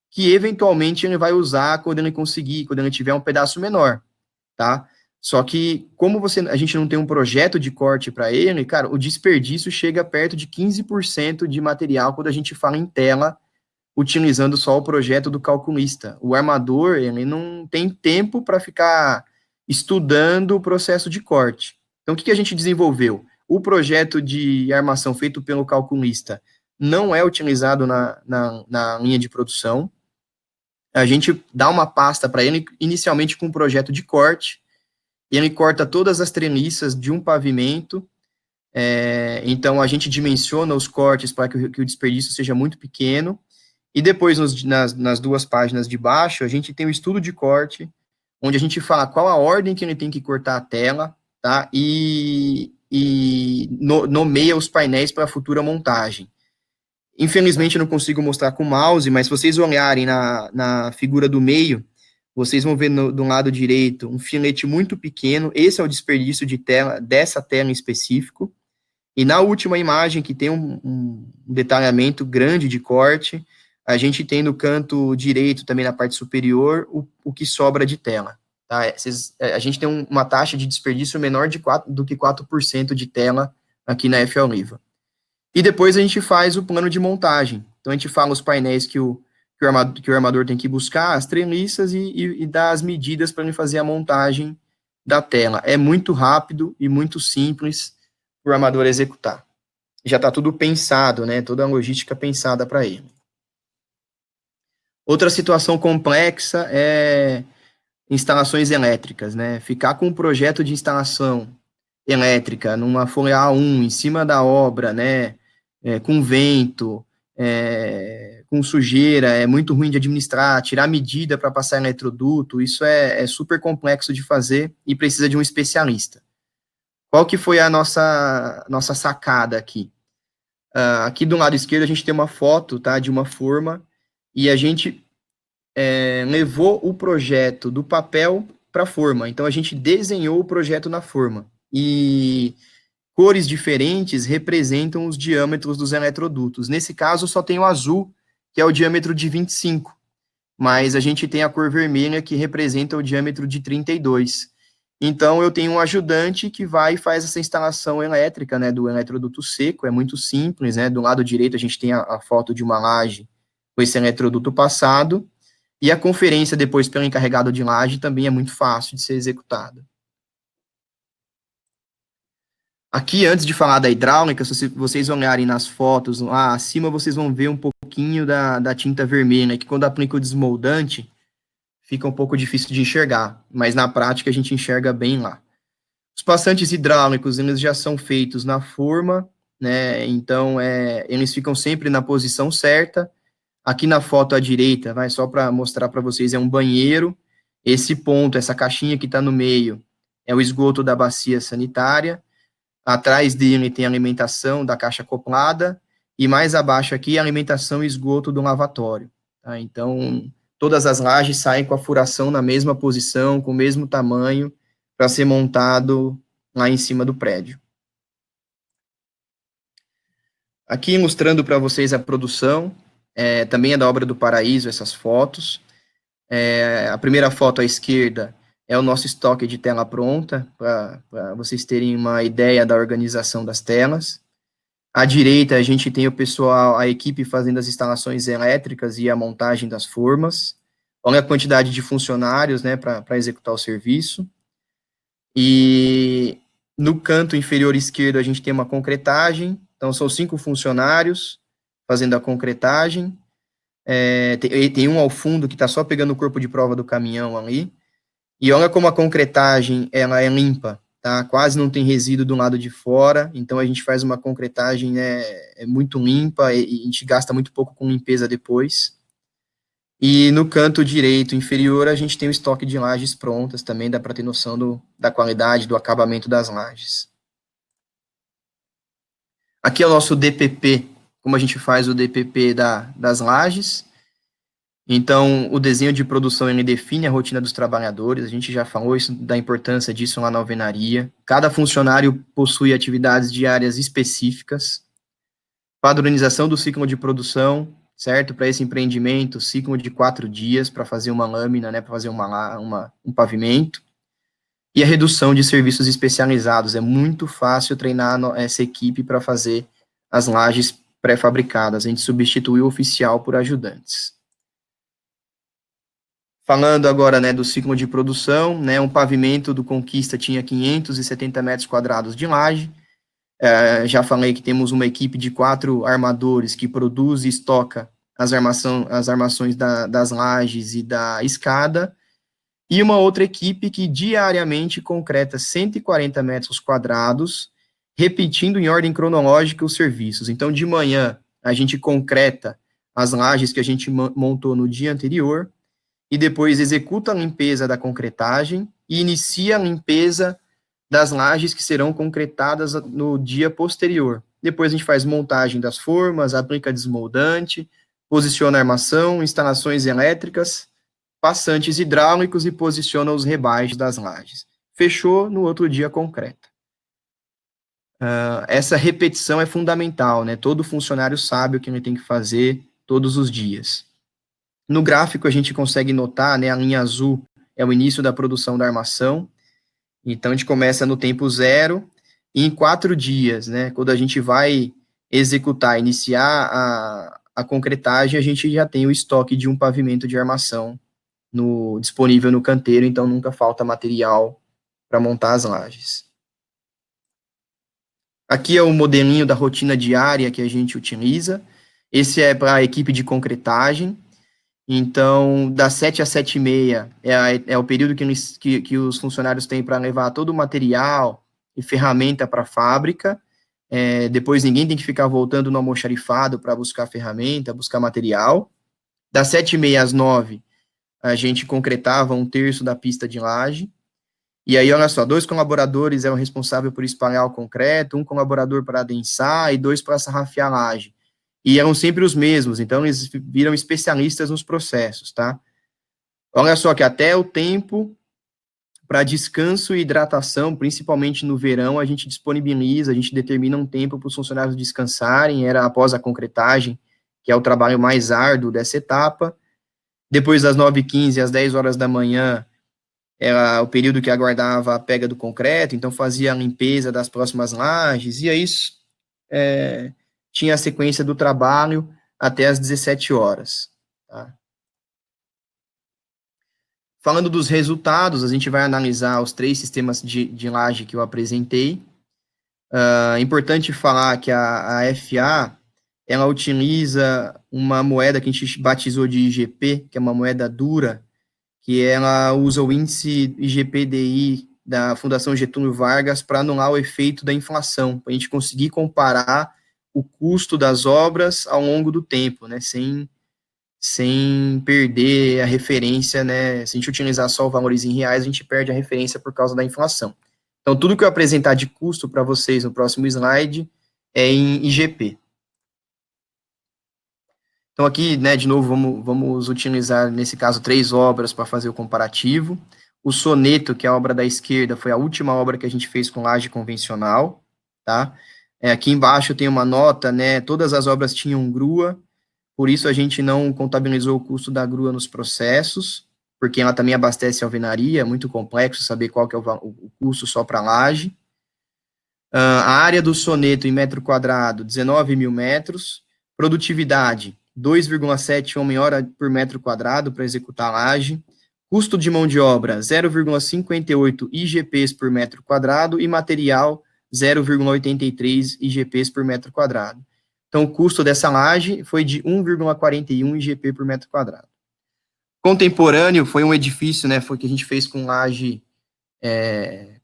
que, eventualmente, ele vai usar quando ele tiver um pedaço menor, tá? Só que, como a gente não tem um projeto de corte para ele, cara, o desperdício chega perto de 15% de material quando a gente fala em tela, utilizando só o projeto do calculista. O armador, ele não tem tempo para ficar estudando o processo de corte. Então, o que a gente desenvolveu? O projeto de armação feito pelo calculista não é utilizado na linha de produção. A gente dá uma pasta para ele, inicialmente com um projeto de corte. Ele corta todas as treliças de um pavimento. Então, a gente dimensiona os cortes para que o desperdício seja muito pequeno. E depois, nas 2 páginas de baixo, a gente tem o estudo de corte, onde a gente fala qual a ordem que ele tem que cortar a tela, tá? E nomeia os painéis para a futura montagem. Infelizmente, eu não consigo mostrar com o mouse, mas se vocês olharem na figura do meio, vocês vão ver do lado direito um filete muito pequeno. Esse é o desperdício de tela, dessa tela em específico. E na última imagem, que tem um detalhamento grande de corte, a gente tem no canto direito, também na parte superior, o que sobra de tela. Tá? A gente tem uma taxa de desperdício menor do que 4% de tela aqui na FA Oliva. E depois a gente faz o plano de montagem. Então, a gente fala os painéis que o armador tem que buscar, as treliças e dá as medidas para ele fazer a montagem da tela. É muito rápido e muito simples para o armador executar. Já está tudo pensado, né? Toda a logística pensada para ele. Outra situação complexa é instalações elétricas, né? Ficar com um projeto de instalação elétrica numa folha A1, em cima da obra, né? Com vento, com sujeira, é muito ruim de administrar, tirar medida para passar eletroduto, isso é super complexo de fazer e precisa de um especialista. Qual que foi a nossa sacada aqui? Aqui do lado esquerdo a gente tem uma foto, tá, de uma forma, e a gente levou o projeto do papel para a forma. Então, a gente desenhou o projeto na forma. E cores diferentes representam os diâmetros dos eletrodutos. Nesse caso, só tem o azul, que é o diâmetro de 25. Mas a gente tem a cor vermelha, que representa o diâmetro de 32. Então, eu tenho um ajudante que vai e faz essa instalação elétrica, né, do eletroduto seco. É muito simples, né? Do lado direito, a gente tem a foto de uma laje com esse eletroduto passado. E a conferência depois pelo encarregado de laje também é muito fácil de ser executada. Aqui, antes de falar da hidráulica, se vocês olharem nas fotos, lá acima vocês vão ver um pouquinho da tinta vermelha, que quando aplica o desmoldante, fica um pouco difícil de enxergar, mas na prática a gente enxerga bem lá. Os passantes hidráulicos, eles já são feitos na forma, né, então eles ficam sempre na posição certa. Aqui na foto à direita, só para mostrar para vocês, é um banheiro. Esse ponto, essa caixinha que está no meio, é o esgoto da bacia sanitária. Atrás dele tem a alimentação da caixa acoplada, e mais abaixo aqui, a alimentação e esgoto do lavatório. Tá? Então, todas as lajes saem com a furação na mesma posição, com o mesmo tamanho, para ser montado lá em cima do prédio. Aqui mostrando para vocês a produção, também é da Obra do Paraíso, essas fotos. A primeira foto à esquerda é o nosso estoque de tela pronta, para vocês terem uma ideia da organização das telas. À direita, a gente tem o pessoal, a equipe fazendo as instalações elétricas e a montagem das formas. Olha a quantidade de funcionários, né, para executar o serviço. E no canto inferior esquerdo, a gente tem uma concretagem. Então, são 5 funcionários fazendo a concretagem. Tem um ao fundo que está só pegando o corpo de prova do caminhão ali. E olha como a concretagem ela é limpa, tá? Quase não tem resíduo do lado de fora. Então, a gente faz uma concretagem muito limpa e a gente gasta muito pouco com limpeza depois. E no canto direito inferior, a gente tem o estoque de lajes prontas, também dá para ter noção da qualidade, do acabamento das lajes. Aqui é o nosso DPP, como a gente faz o DPP das lajes. Então, o desenho de produção, ele define a rotina dos trabalhadores, a gente já falou isso, da importância disso lá na alvenaria. Cada funcionário possui atividades diárias específicas. Padronização do ciclo de produção, certo? Para esse empreendimento, ciclo de 4 dias para fazer uma lâmina, né, para fazer um pavimento. E a redução de serviços especializados. É muito fácil treinar essa equipe para fazer as lajes pré-fabricadas. A gente substituiu o oficial por ajudantes. Falando agora, né, do ciclo de produção, né, um pavimento do Conquista tinha 570 metros quadrados de laje. Já falei que temos uma equipe de 4 armadores que produz e estoca as armações das lajes e da escada, e uma outra equipe que diariamente concreta 140 metros quadrados, repetindo em ordem cronológica os serviços. Então, de manhã, a gente concreta as lajes que a gente montou no dia anterior, e depois executa a limpeza da concretagem e inicia a limpeza das lajes que serão concretadas no dia posterior. Depois a gente faz montagem das formas, aplica desmoldante, posiciona a armação, instalações elétricas, passantes hidráulicos e posiciona os rebaixos das lajes. Fechou, no outro dia concreta. Essa repetição é fundamental, né? Todo funcionário sabe o que ele tem que fazer todos os dias. No gráfico, a gente consegue notar, né, a linha azul é o início da produção da armação. Então, a gente começa no tempo 0, e em 4 dias, né, quando a gente vai iniciar a concretagem, a gente já tem o estoque de um pavimento de armação disponível no canteiro, então nunca falta material para montar as lajes. Aqui é o modelinho da rotina diária que a gente utiliza. Esse é para a equipe de concretagem. Então, das 7 às 7h30 é o período que os funcionários têm para levar todo o material e ferramenta para a fábrica. Depois, ninguém tem que ficar voltando no almoxarifado para buscar ferramenta, buscar material. Das 7h30 às 9h, a gente concretava 1/3 da pista de laje. E aí, olha só, 2 colaboradores eram responsáveis por espalhar o concreto, 1 colaborador para adensar e 2 para sarrafiar a laje. E eram sempre os mesmos, então eles viram especialistas nos processos, tá? Olha só que até o tempo para descanso e hidratação, principalmente no verão, a gente disponibiliza, a gente determina um tempo para os funcionários descansarem, era após a concretagem, que é o trabalho mais árduo dessa etapa. Depois das 9h15 às 10 horas da manhã, era o período que aguardava a pega do concreto, então fazia a limpeza das próximas lajes, e aí tinha a sequência do trabalho até às 17 horas. Tá? Falando dos resultados, a gente vai analisar os 3 sistemas de laje que eu apresentei. É importante falar que a FA, ela utiliza uma moeda que a gente batizou de IGP, que é uma moeda dura, que ela usa o índice IGPDI da Fundação Getúlio Vargas para anular o efeito da inflação, para a gente conseguir comparar o custo das obras ao longo do tempo, né, sem perder a referência, né, se a gente utilizar só valores em reais, a gente perde a referência por causa da inflação. Então, tudo que eu apresentar de custo para vocês no próximo slide é em IGP. Então, aqui, né, de novo, vamos utilizar, nesse caso, 3 obras para fazer o comparativo. O soneto, que é a obra da esquerda, foi a última obra que a gente fez com laje convencional, tá? Aqui embaixo tem uma nota, né, todas as obras tinham grua, por isso a gente não contabilizou o custo da grua nos processos, porque ela também abastece a alvenaria, é muito complexo saber qual que é o custo só para laje. A área do soneto em metro quadrado, 19 mil metros, produtividade, 2,7 homem-hora por metro quadrado para executar a laje, custo de mão de obra, 0,58 IGPs por metro quadrado e material, 0,83 IGPs por metro quadrado. Então, o custo dessa laje foi de 1,41 IGP por metro quadrado. Contemporâneo foi um edifício, né, foi que a gente fez com laje,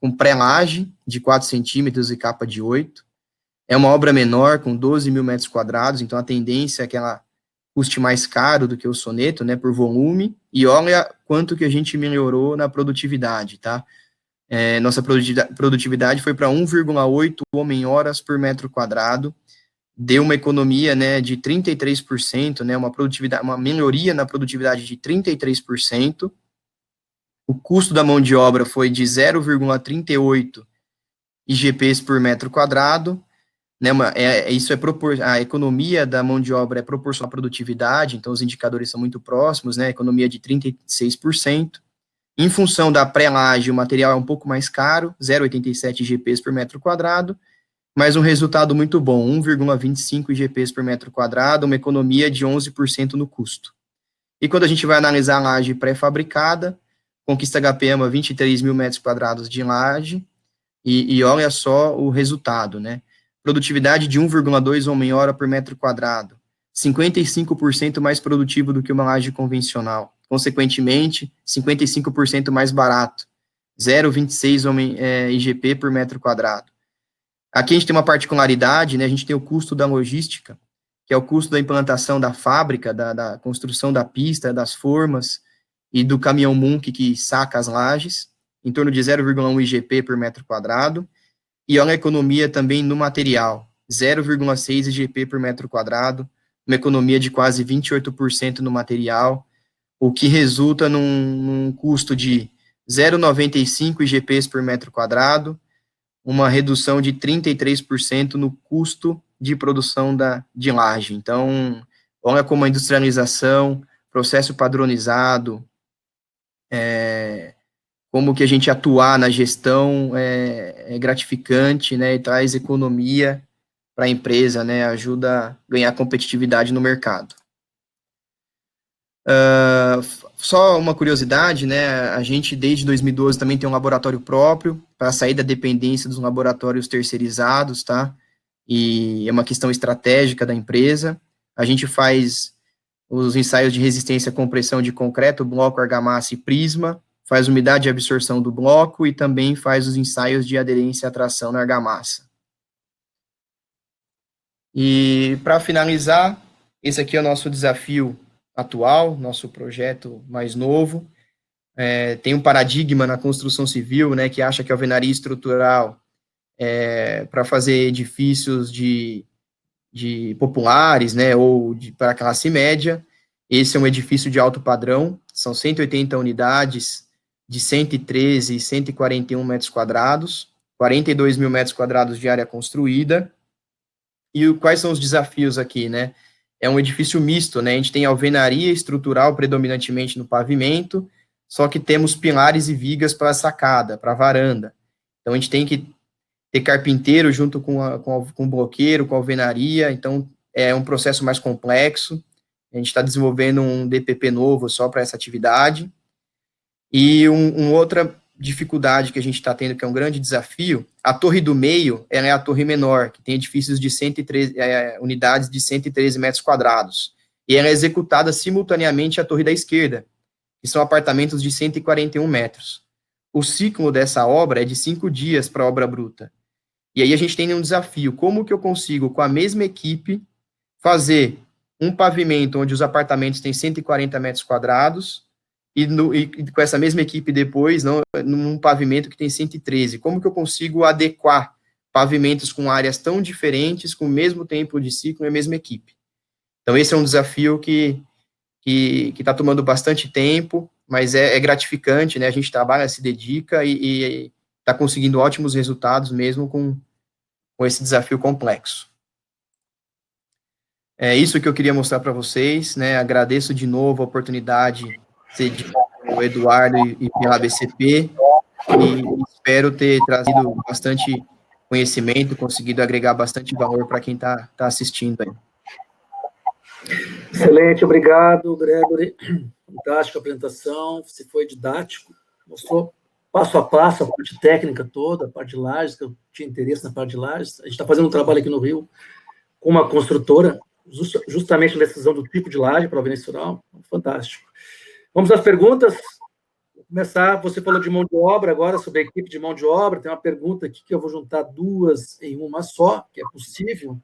com pré-laje, de 4 centímetros e capa de 8. É uma obra menor, com 12 mil metros quadrados, então a tendência é que ela custe mais caro do que o soneto, né, por volume, e olha quanto que a gente melhorou na produtividade, tá? Nossa produtividade foi para 1,8 homem-horas por metro quadrado, deu uma economia, né, de 33%, né, uma melhoria na produtividade de 33%, o custo da mão de obra foi de 0,38 IGPs por metro quadrado, né, a economia da mão de obra é proporcional à produtividade, então os indicadores são muito próximos, né, economia de 36%. Em função da pré-laje, o material é um pouco mais caro, 0,87 IGPs por metro quadrado, mas um resultado muito bom, 1,25 IGPs por metro quadrado, uma economia de 11% no custo. E quando a gente vai analisar a laje pré-fabricada, Conquista HPM, 23 mil metros quadrados de laje, e olha só o resultado, né? Produtividade de 1,2 homem-hora por metro quadrado, 55% mais produtivo do que uma laje convencional. Consequentemente, 55% mais barato, 0,26 IGP por metro quadrado. Aqui a gente tem uma particularidade, né? A gente tem o custo da logística, que é o custo da implantação da fábrica, da construção da pista, das formas e do caminhão Munk que saca as lajes, em torno de 0,1 IGP por metro quadrado. E olha a economia também no material, 0,6 IGP por metro quadrado, uma economia de quase 28% no material, o que resulta num custo de 0,95 IGPs por metro quadrado, uma redução de 33% no custo de produção de laje. Então, olha como a industrialização, processo padronizado, como que a gente atuar na gestão é gratificante, né, e traz economia para a empresa, né, ajuda a ganhar competitividade no mercado. Só uma curiosidade, né, a gente desde 2012 também tem um laboratório próprio para sair da dependência dos laboratórios terceirizados, tá, e é uma questão estratégica da empresa. A gente faz os ensaios de resistência à compressão de concreto, bloco, argamassa e prisma, faz umidade e absorção do bloco e também faz os ensaios de aderência e atração na argamassa. E, para finalizar, esse aqui é o nosso desafio atual, nosso projeto mais novo. Tem um paradigma na construção civil, né, que acha que a alvenaria estrutural para fazer edifícios de populares, né, ou para a classe média. Esse é um edifício de alto padrão, são 180 unidades de 113 e 141 metros quadrados, 42 mil metros quadrados de área construída. E quais são os desafios aqui, né? É um edifício misto, né? A gente tem alvenaria estrutural predominantemente no pavimento, só que temos pilares e vigas para a sacada, para a varanda. Então, a gente tem que ter carpinteiro junto com o bloqueiro, com a alvenaria, então é um processo mais complexo. A gente está desenvolvendo um DPP novo só para essa atividade. E outra dificuldade que a gente está tendo, que é um grande desafio, a torre do meio, ela é a torre menor, que tem edifícios de 113, unidades de 113 metros quadrados, e ela é executada simultaneamente à torre da esquerda, que são apartamentos de 141 metros. o ciclo dessa obra é de 5 dias para a obra bruta. E aí a gente tem um desafio, como que eu consigo, com a mesma equipe, fazer um pavimento onde os apartamentos têm 140 metros quadrados, e com essa mesma equipe depois, num pavimento que tem 113. Como que eu consigo adequar pavimentos com áreas tão diferentes, com o mesmo tempo de ciclo e a mesma equipe? Então, esse é um desafio que está tomando bastante tempo, mas é gratificante, né? A gente trabalha, se dedica e está conseguindo ótimos resultados mesmo com esse desafio complexo. É isso que eu queria mostrar para vocês, né? Agradeço de novo a oportunidade cedida pelo Eduardo e pela BCP, e espero ter trazido bastante conhecimento, conseguido agregar bastante valor para quem está assistindo aí. Excelente, obrigado, Gregory. Fantástica apresentação, você foi didático, mostrou passo a passo a parte técnica toda, a parte de lajes, que eu tinha interesse na parte de lajes. A gente está fazendo um trabalho aqui no Rio com uma construtora, justamente na decisão do tipo de laje para a Venezuela. Fantástico. Vamos às perguntas. Vou começar, você falou de mão de obra agora, sobre a equipe de mão de obra. Tem uma pergunta aqui que eu vou juntar duas em uma só, que é possível.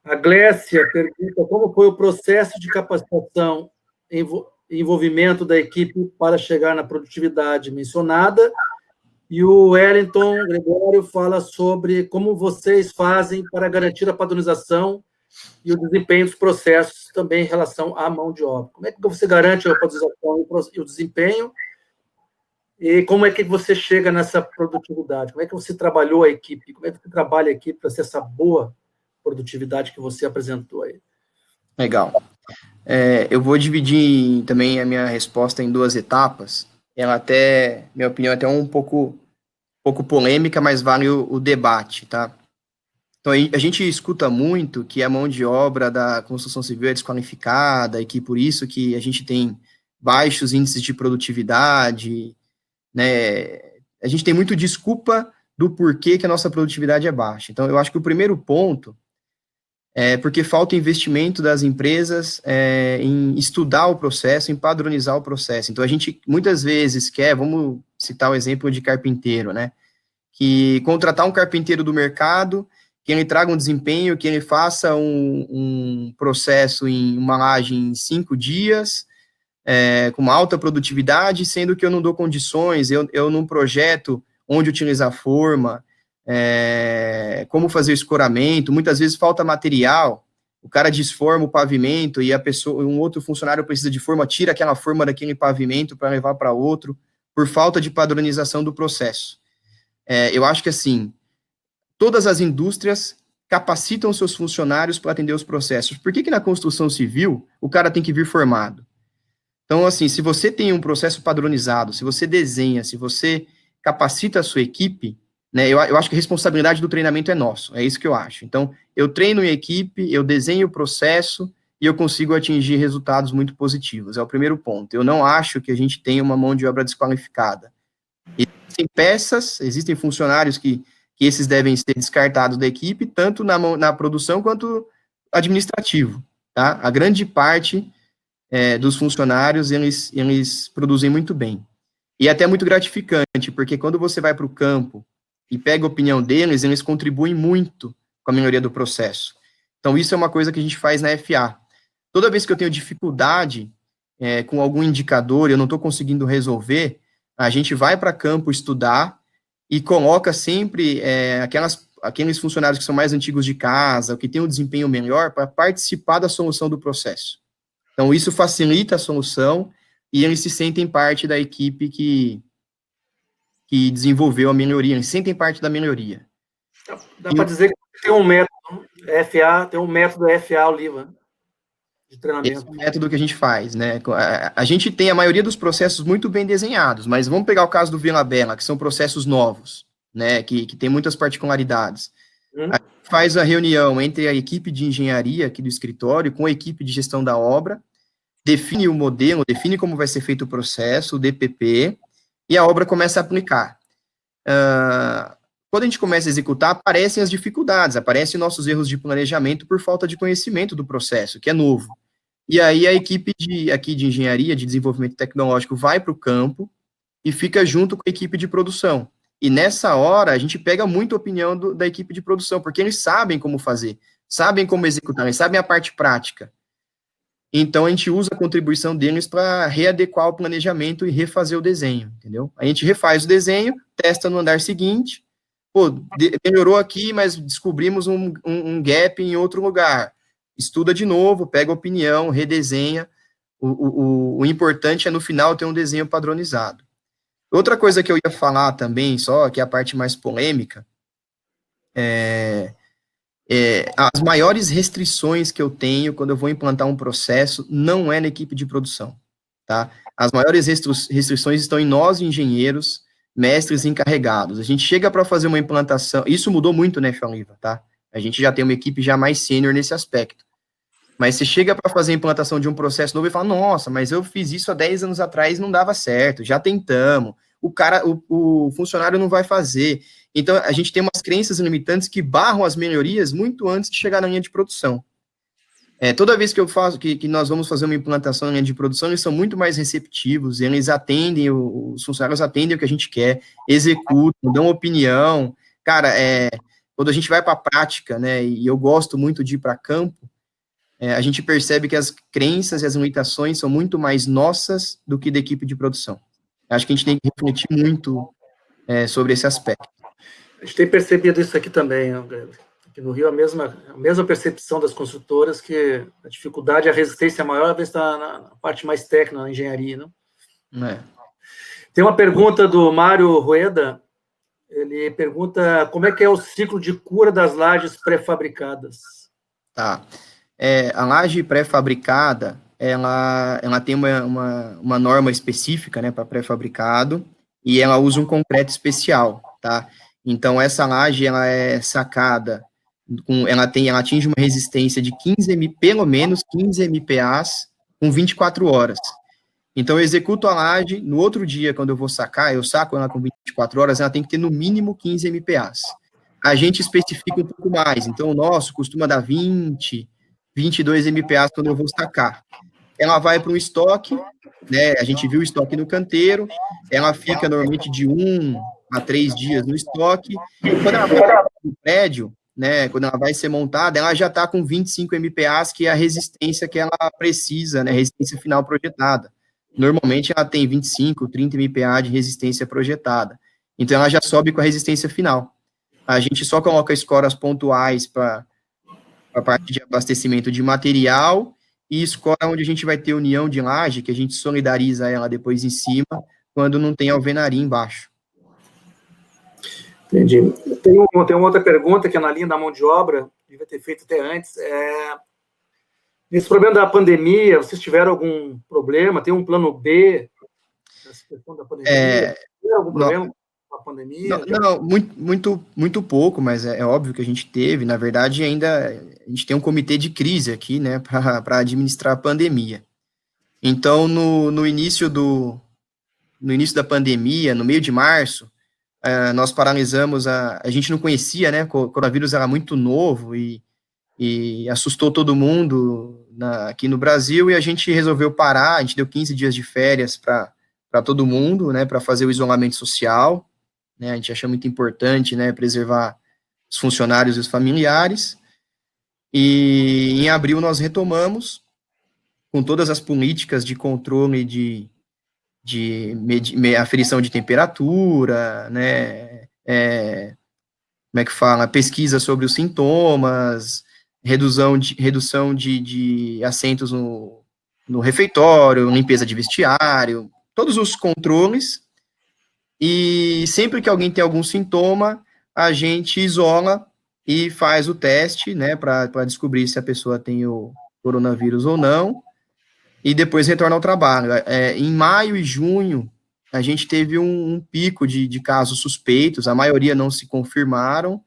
A Glécia pergunta como foi o processo de capacitação e envolvimento da equipe para chegar na produtividade mencionada. E o Wellington Gregório fala sobre como vocês fazem para garantir a padronização e o desempenho dos processos também em relação à mão de obra. Como é que você garante a padronização e o desempenho? E como é que você chega nessa produtividade? Como é que você trabalhou a equipe? Como é que você trabalha a equipe para ser essa boa produtividade que você apresentou aí? Legal. Eu vou dividir também a minha resposta em 2 etapas. Ela até, minha opinião, é até um pouco polêmica, mas vale o debate, tá? Então, a gente escuta muito que a mão de obra da construção civil é desqualificada e que por isso que a gente tem baixos índices de produtividade, né? A gente tem muito desculpa do porquê que a nossa produtividade é baixa. Então, eu acho que o primeiro ponto é porque falta investimento das empresas em estudar o processo, em padronizar o processo. Então, a gente muitas vezes vamos citar o exemplo de carpinteiro, né? Que contratar um carpinteiro do mercado, que ele traga um desempenho, que ele faça um processo em uma laje em 5 dias, com uma alta produtividade, sendo que eu não dou condições, eu não projeto onde utilizar a forma, como fazer o escoramento, muitas vezes falta material, o cara desforma o pavimento e um outro funcionário precisa de forma, tira aquela forma daquele pavimento para levar para outro, por falta de padronização do processo. Eu acho que, assim, todas as indústrias capacitam seus funcionários para atender os processos. Por que na construção civil o cara tem que vir formado? Então, assim, se você tem um processo padronizado, se você desenha, se você capacita a sua equipe, né, eu acho que a responsabilidade do treinamento é nosso, é isso que eu acho. Então, eu treino minha equipe, eu desenho o processo e eu consigo atingir resultados muito positivos. É o primeiro ponto. Eu não acho que a gente tenha uma mão de obra desqualificada. Existem peças, existem funcionários que esses devem ser descartados da equipe, tanto na produção quanto administrativo, tá? A grande parte dos funcionários, eles produzem muito bem. E é até muito gratificante, porque quando você vai para o campo e pega a opinião deles, eles contribuem muito com a melhoria do processo. Então, isso é uma coisa que a gente faz na FA. Toda vez que eu tenho dificuldade com algum indicador, eu não estou conseguindo resolver, a gente vai para campo estudar e coloca sempre aqueles funcionários que são mais antigos de casa, ou que têm um desempenho melhor, para participar da solução do processo. Então, isso facilita a solução e eles se sentem parte da equipe que desenvolveu a melhoria, eles sentem parte da melhoria. Dá para dizer que tem um método FA Oliva de treinamento. Esse é o método que a gente faz, né? A gente tem a maioria dos processos muito bem desenhados, mas vamos pegar o caso do Vila Bela, que são processos novos, né? Que tem muitas particularidades. A gente faz a reunião entre a equipe de engenharia aqui do escritório com a equipe de gestão da obra, define o modelo, define como vai ser feito o processo, o DPP, e a obra começa a aplicar. Quando a gente começa a executar, aparecem as dificuldades, aparecem nossos erros de planejamento por falta de conhecimento do processo, que é novo. E aí a equipe aqui de engenharia, de desenvolvimento tecnológico, vai para o campo e fica junto com a equipe de produção. E nessa hora, a gente pega muito a opinião da equipe de produção, porque eles sabem como fazer, sabem como executar, eles sabem a parte prática. Então, a gente usa a contribuição deles para readequar o planejamento e refazer o desenho, entendeu? A gente refaz o desenho, testa no andar seguinte, pô, melhorou aqui, mas descobrimos um gap em outro lugar. Estuda de novo, pega a opinião, redesenha. O importante é, no final, ter um desenho padronizado. Outra coisa que eu ia falar também, só, que é a parte mais polêmica, as maiores restrições que eu tenho quando eu vou implantar um processo não é na equipe de produção, tá? As maiores restrições estão em nós, engenheiros, mestres encarregados. A gente chega para fazer uma implantação, isso mudou muito, né, Fioliva, tá? A gente já tem uma equipe já mais sênior nesse aspecto. Mas você chega para fazer a implantação de um processo novo e fala, nossa, mas eu fiz isso há 10 anos atrás e não dava certo, já tentamos, o funcionário não vai fazer. Então, a gente tem umas crenças limitantes que barram as melhorias muito antes de chegar na linha de produção. Toda vez que eu faço, que nós vamos fazer uma implantação na linha de produção, eles são muito mais receptivos, eles atendem, os funcionários atendem o que a gente quer, executam, dão opinião. Cara, quando a gente vai para a prática, né, e eu gosto muito de ir para campo, a gente percebe que as crenças e as limitações são muito mais nossas do que da equipe de produção. Acho que a gente tem que refletir muito sobre esse aspecto. A gente tem percebido isso aqui também, aqui no Rio, a mesma percepção das construtoras, que a dificuldade, a resistência maior, às vezes está na parte mais técnica, na engenharia, né? Tem uma pergunta do Mário Rueda, ele pergunta como é que é o ciclo de cura das lajes pré-fabricadas. Tá. A laje pré-fabricada, ela tem uma norma específica, né, para pré-fabricado, e ela usa um concreto especial, tá? Então, essa laje, ela é sacada, ela atinge uma resistência de pelo menos 15 MPAs com 24 horas. Então, eu executo a laje, no outro dia, quando eu vou sacar, eu saco ela com 24 horas, ela tem que ter no mínimo 15 MPAs. A gente especifica um pouco mais, então o nosso costuma dar 20, 22 MPAs quando eu vou sacar. Ela vai para um estoque, né, a gente viu o estoque no canteiro, ela fica normalmente de 1 a 3 dias no estoque, e quando ela vai no prédio, né, quando ela vai ser montada, ela já está com 25 MPAs, que é a resistência que ela precisa, né, resistência final projetada. Normalmente ela tem 25, 30 MPa de resistência projetada. Então ela já sobe com a resistência final. A gente só coloca escoras pontuais para a parte de abastecimento de material e escora onde a gente vai ter união de laje, que a gente solidariza ela depois em cima, quando não tem alvenaria embaixo. Entendi. Tem uma outra pergunta que é na linha da mão de obra, devia ter feito até antes. Nesse problema da pandemia, vocês tiveram algum problema? Tem um plano B nessa questão da pandemia? Tem algum problema com a pandemia? Não, muito pouco, mas é óbvio que a gente teve. Na verdade, ainda a gente tem um comitê de crise aqui, né, para administrar a pandemia. Então, no início da pandemia, no meio de março, nós paralisamos, a gente não conhecia, né, o coronavírus era muito novo e assustou todo mundo aqui no Brasil, e a gente resolveu parar, a gente deu 15 dias de férias para todo mundo, né, para fazer o isolamento social, né, a gente achou muito importante, né, preservar os funcionários e os familiares, e em abril nós retomamos, com todas as políticas de controle de aferição de temperatura, né, como é que fala, pesquisa sobre os sintomas, redução de assentos no refeitório, limpeza de vestiário, todos os controles, e sempre que alguém tem algum sintoma, a gente isola e faz o teste, né, para descobrir se a pessoa tem o coronavírus ou não, e depois retorna ao trabalho. Em maio e junho, a gente teve um pico de casos suspeitos, a maioria não se confirmaram,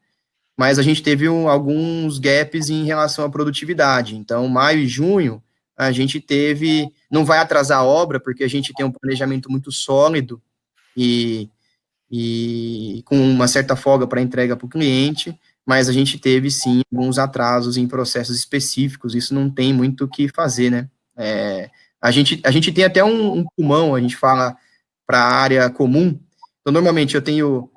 mas a gente teve alguns gaps em relação à produtividade. Então, maio e junho, a gente não vai atrasar a obra, porque a gente tem um planejamento muito sólido e com uma certa folga para entrega para o cliente, mas a gente teve, sim, alguns atrasos em processos específicos, isso não tem muito o que fazer, né? A gente tem até um pulmão, a gente fala, para a área comum. Então, normalmente, eu tenho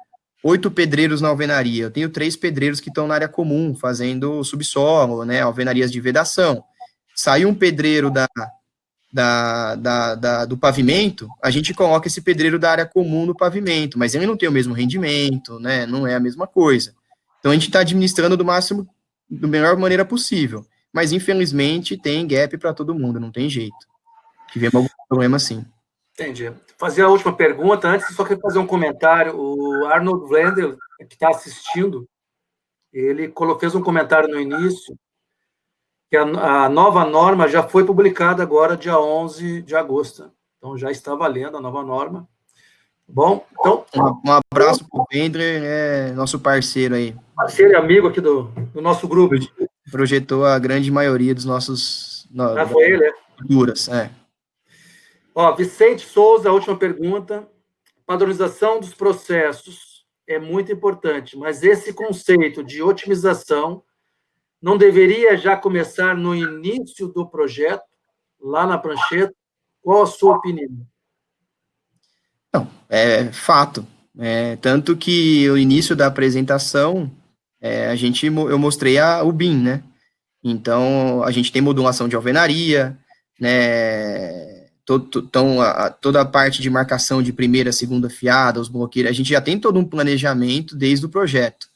8 pedreiros na alvenaria, eu tenho 3 pedreiros que estão na área comum, fazendo subsolo, né, alvenarias de vedação. Saiu um pedreiro do pavimento, a gente coloca esse pedreiro da área comum no pavimento, mas ele não tem o mesmo rendimento, né, não é a mesma coisa. Então, a gente está administrando da melhor maneira possível, mas, infelizmente, tem gap para todo mundo, não tem jeito. Tivemos algum problema, sim. Entendi. Fazer a última pergunta, antes só queria fazer um comentário. O Arnold Wendel, que está assistindo, ele fez um comentário no início, que a nova norma já foi publicada agora, dia 11 de agosto. Então, já está valendo a nova norma. Bom, então... Um abraço para o Wendler, nosso parceiro aí. Parceiro e amigo aqui do nosso grupo. Projetou a grande maioria dos nossos... Foi ele, Duras, Vicente Souza, a última pergunta. Padronização dos processos é muito importante, mas esse conceito de otimização não deveria já começar no início do projeto, lá na prancheta? Qual a sua opinião? Não, é fato. Tanto que o início da apresentação, eu mostrei o BIM, né? Então, a gente tem modulação de alvenaria, né? Toda a parte de marcação de primeira, segunda fiada, os bloqueiros, a gente já tem todo um planejamento desde o projeto.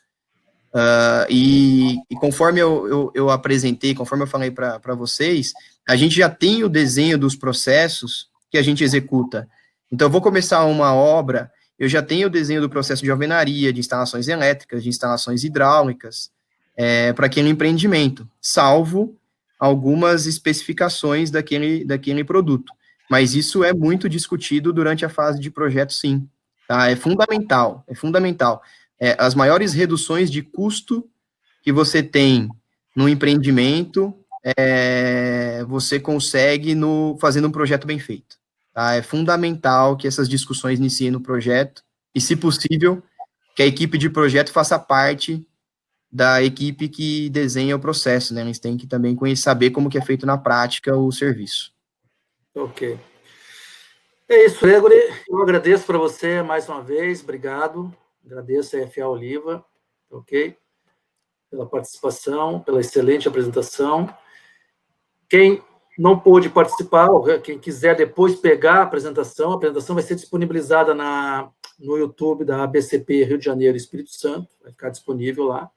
E conforme eu apresentei, conforme eu falei para vocês, a gente já tem o desenho dos processos que a gente executa. Então, eu vou começar uma obra, eu já tenho o desenho do processo de alvenaria, de instalações elétricas, de instalações hidráulicas, para aquele empreendimento, salvo algumas especificações daquele produto. Mas isso é muito discutido durante a fase de projeto, sim. Tá? É fundamental, é fundamental. As maiores reduções de custo que você tem no empreendimento, você consegue fazendo um projeto bem feito. Tá? É fundamental que essas discussões iniciem no projeto e, se possível, que a equipe de projeto faça parte da equipe que desenha o processo, né? Eles têm que também saber como que é feito na prática o serviço. Ok. É isso, Gregory. Eu agradeço para você mais uma vez, obrigado. Agradeço a FA Oliva, ok? Pela participação, pela excelente apresentação. Quem não pôde participar, quem quiser depois pegar a apresentação vai ser disponibilizada no YouTube da ABCP Rio de Janeiro e Espírito Santo, vai ficar disponível lá.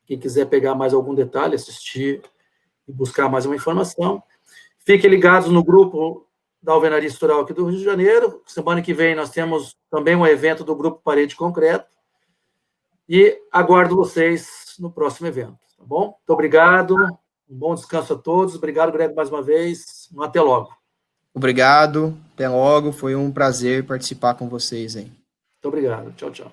Quem quiser pegar mais algum detalhe, assistir e buscar mais uma informação. Fiquem ligados no grupo da Alvenaria Estrutural aqui do Rio de Janeiro. Semana que vem nós temos também um evento do Grupo Parede Concreto. E aguardo vocês no próximo evento, tá bom? Muito obrigado, um bom descanso a todos. Obrigado, Greg, mais uma vez. Até logo. Obrigado, até logo. Foi um prazer participar com vocês aí. Muito obrigado. Tchau, tchau.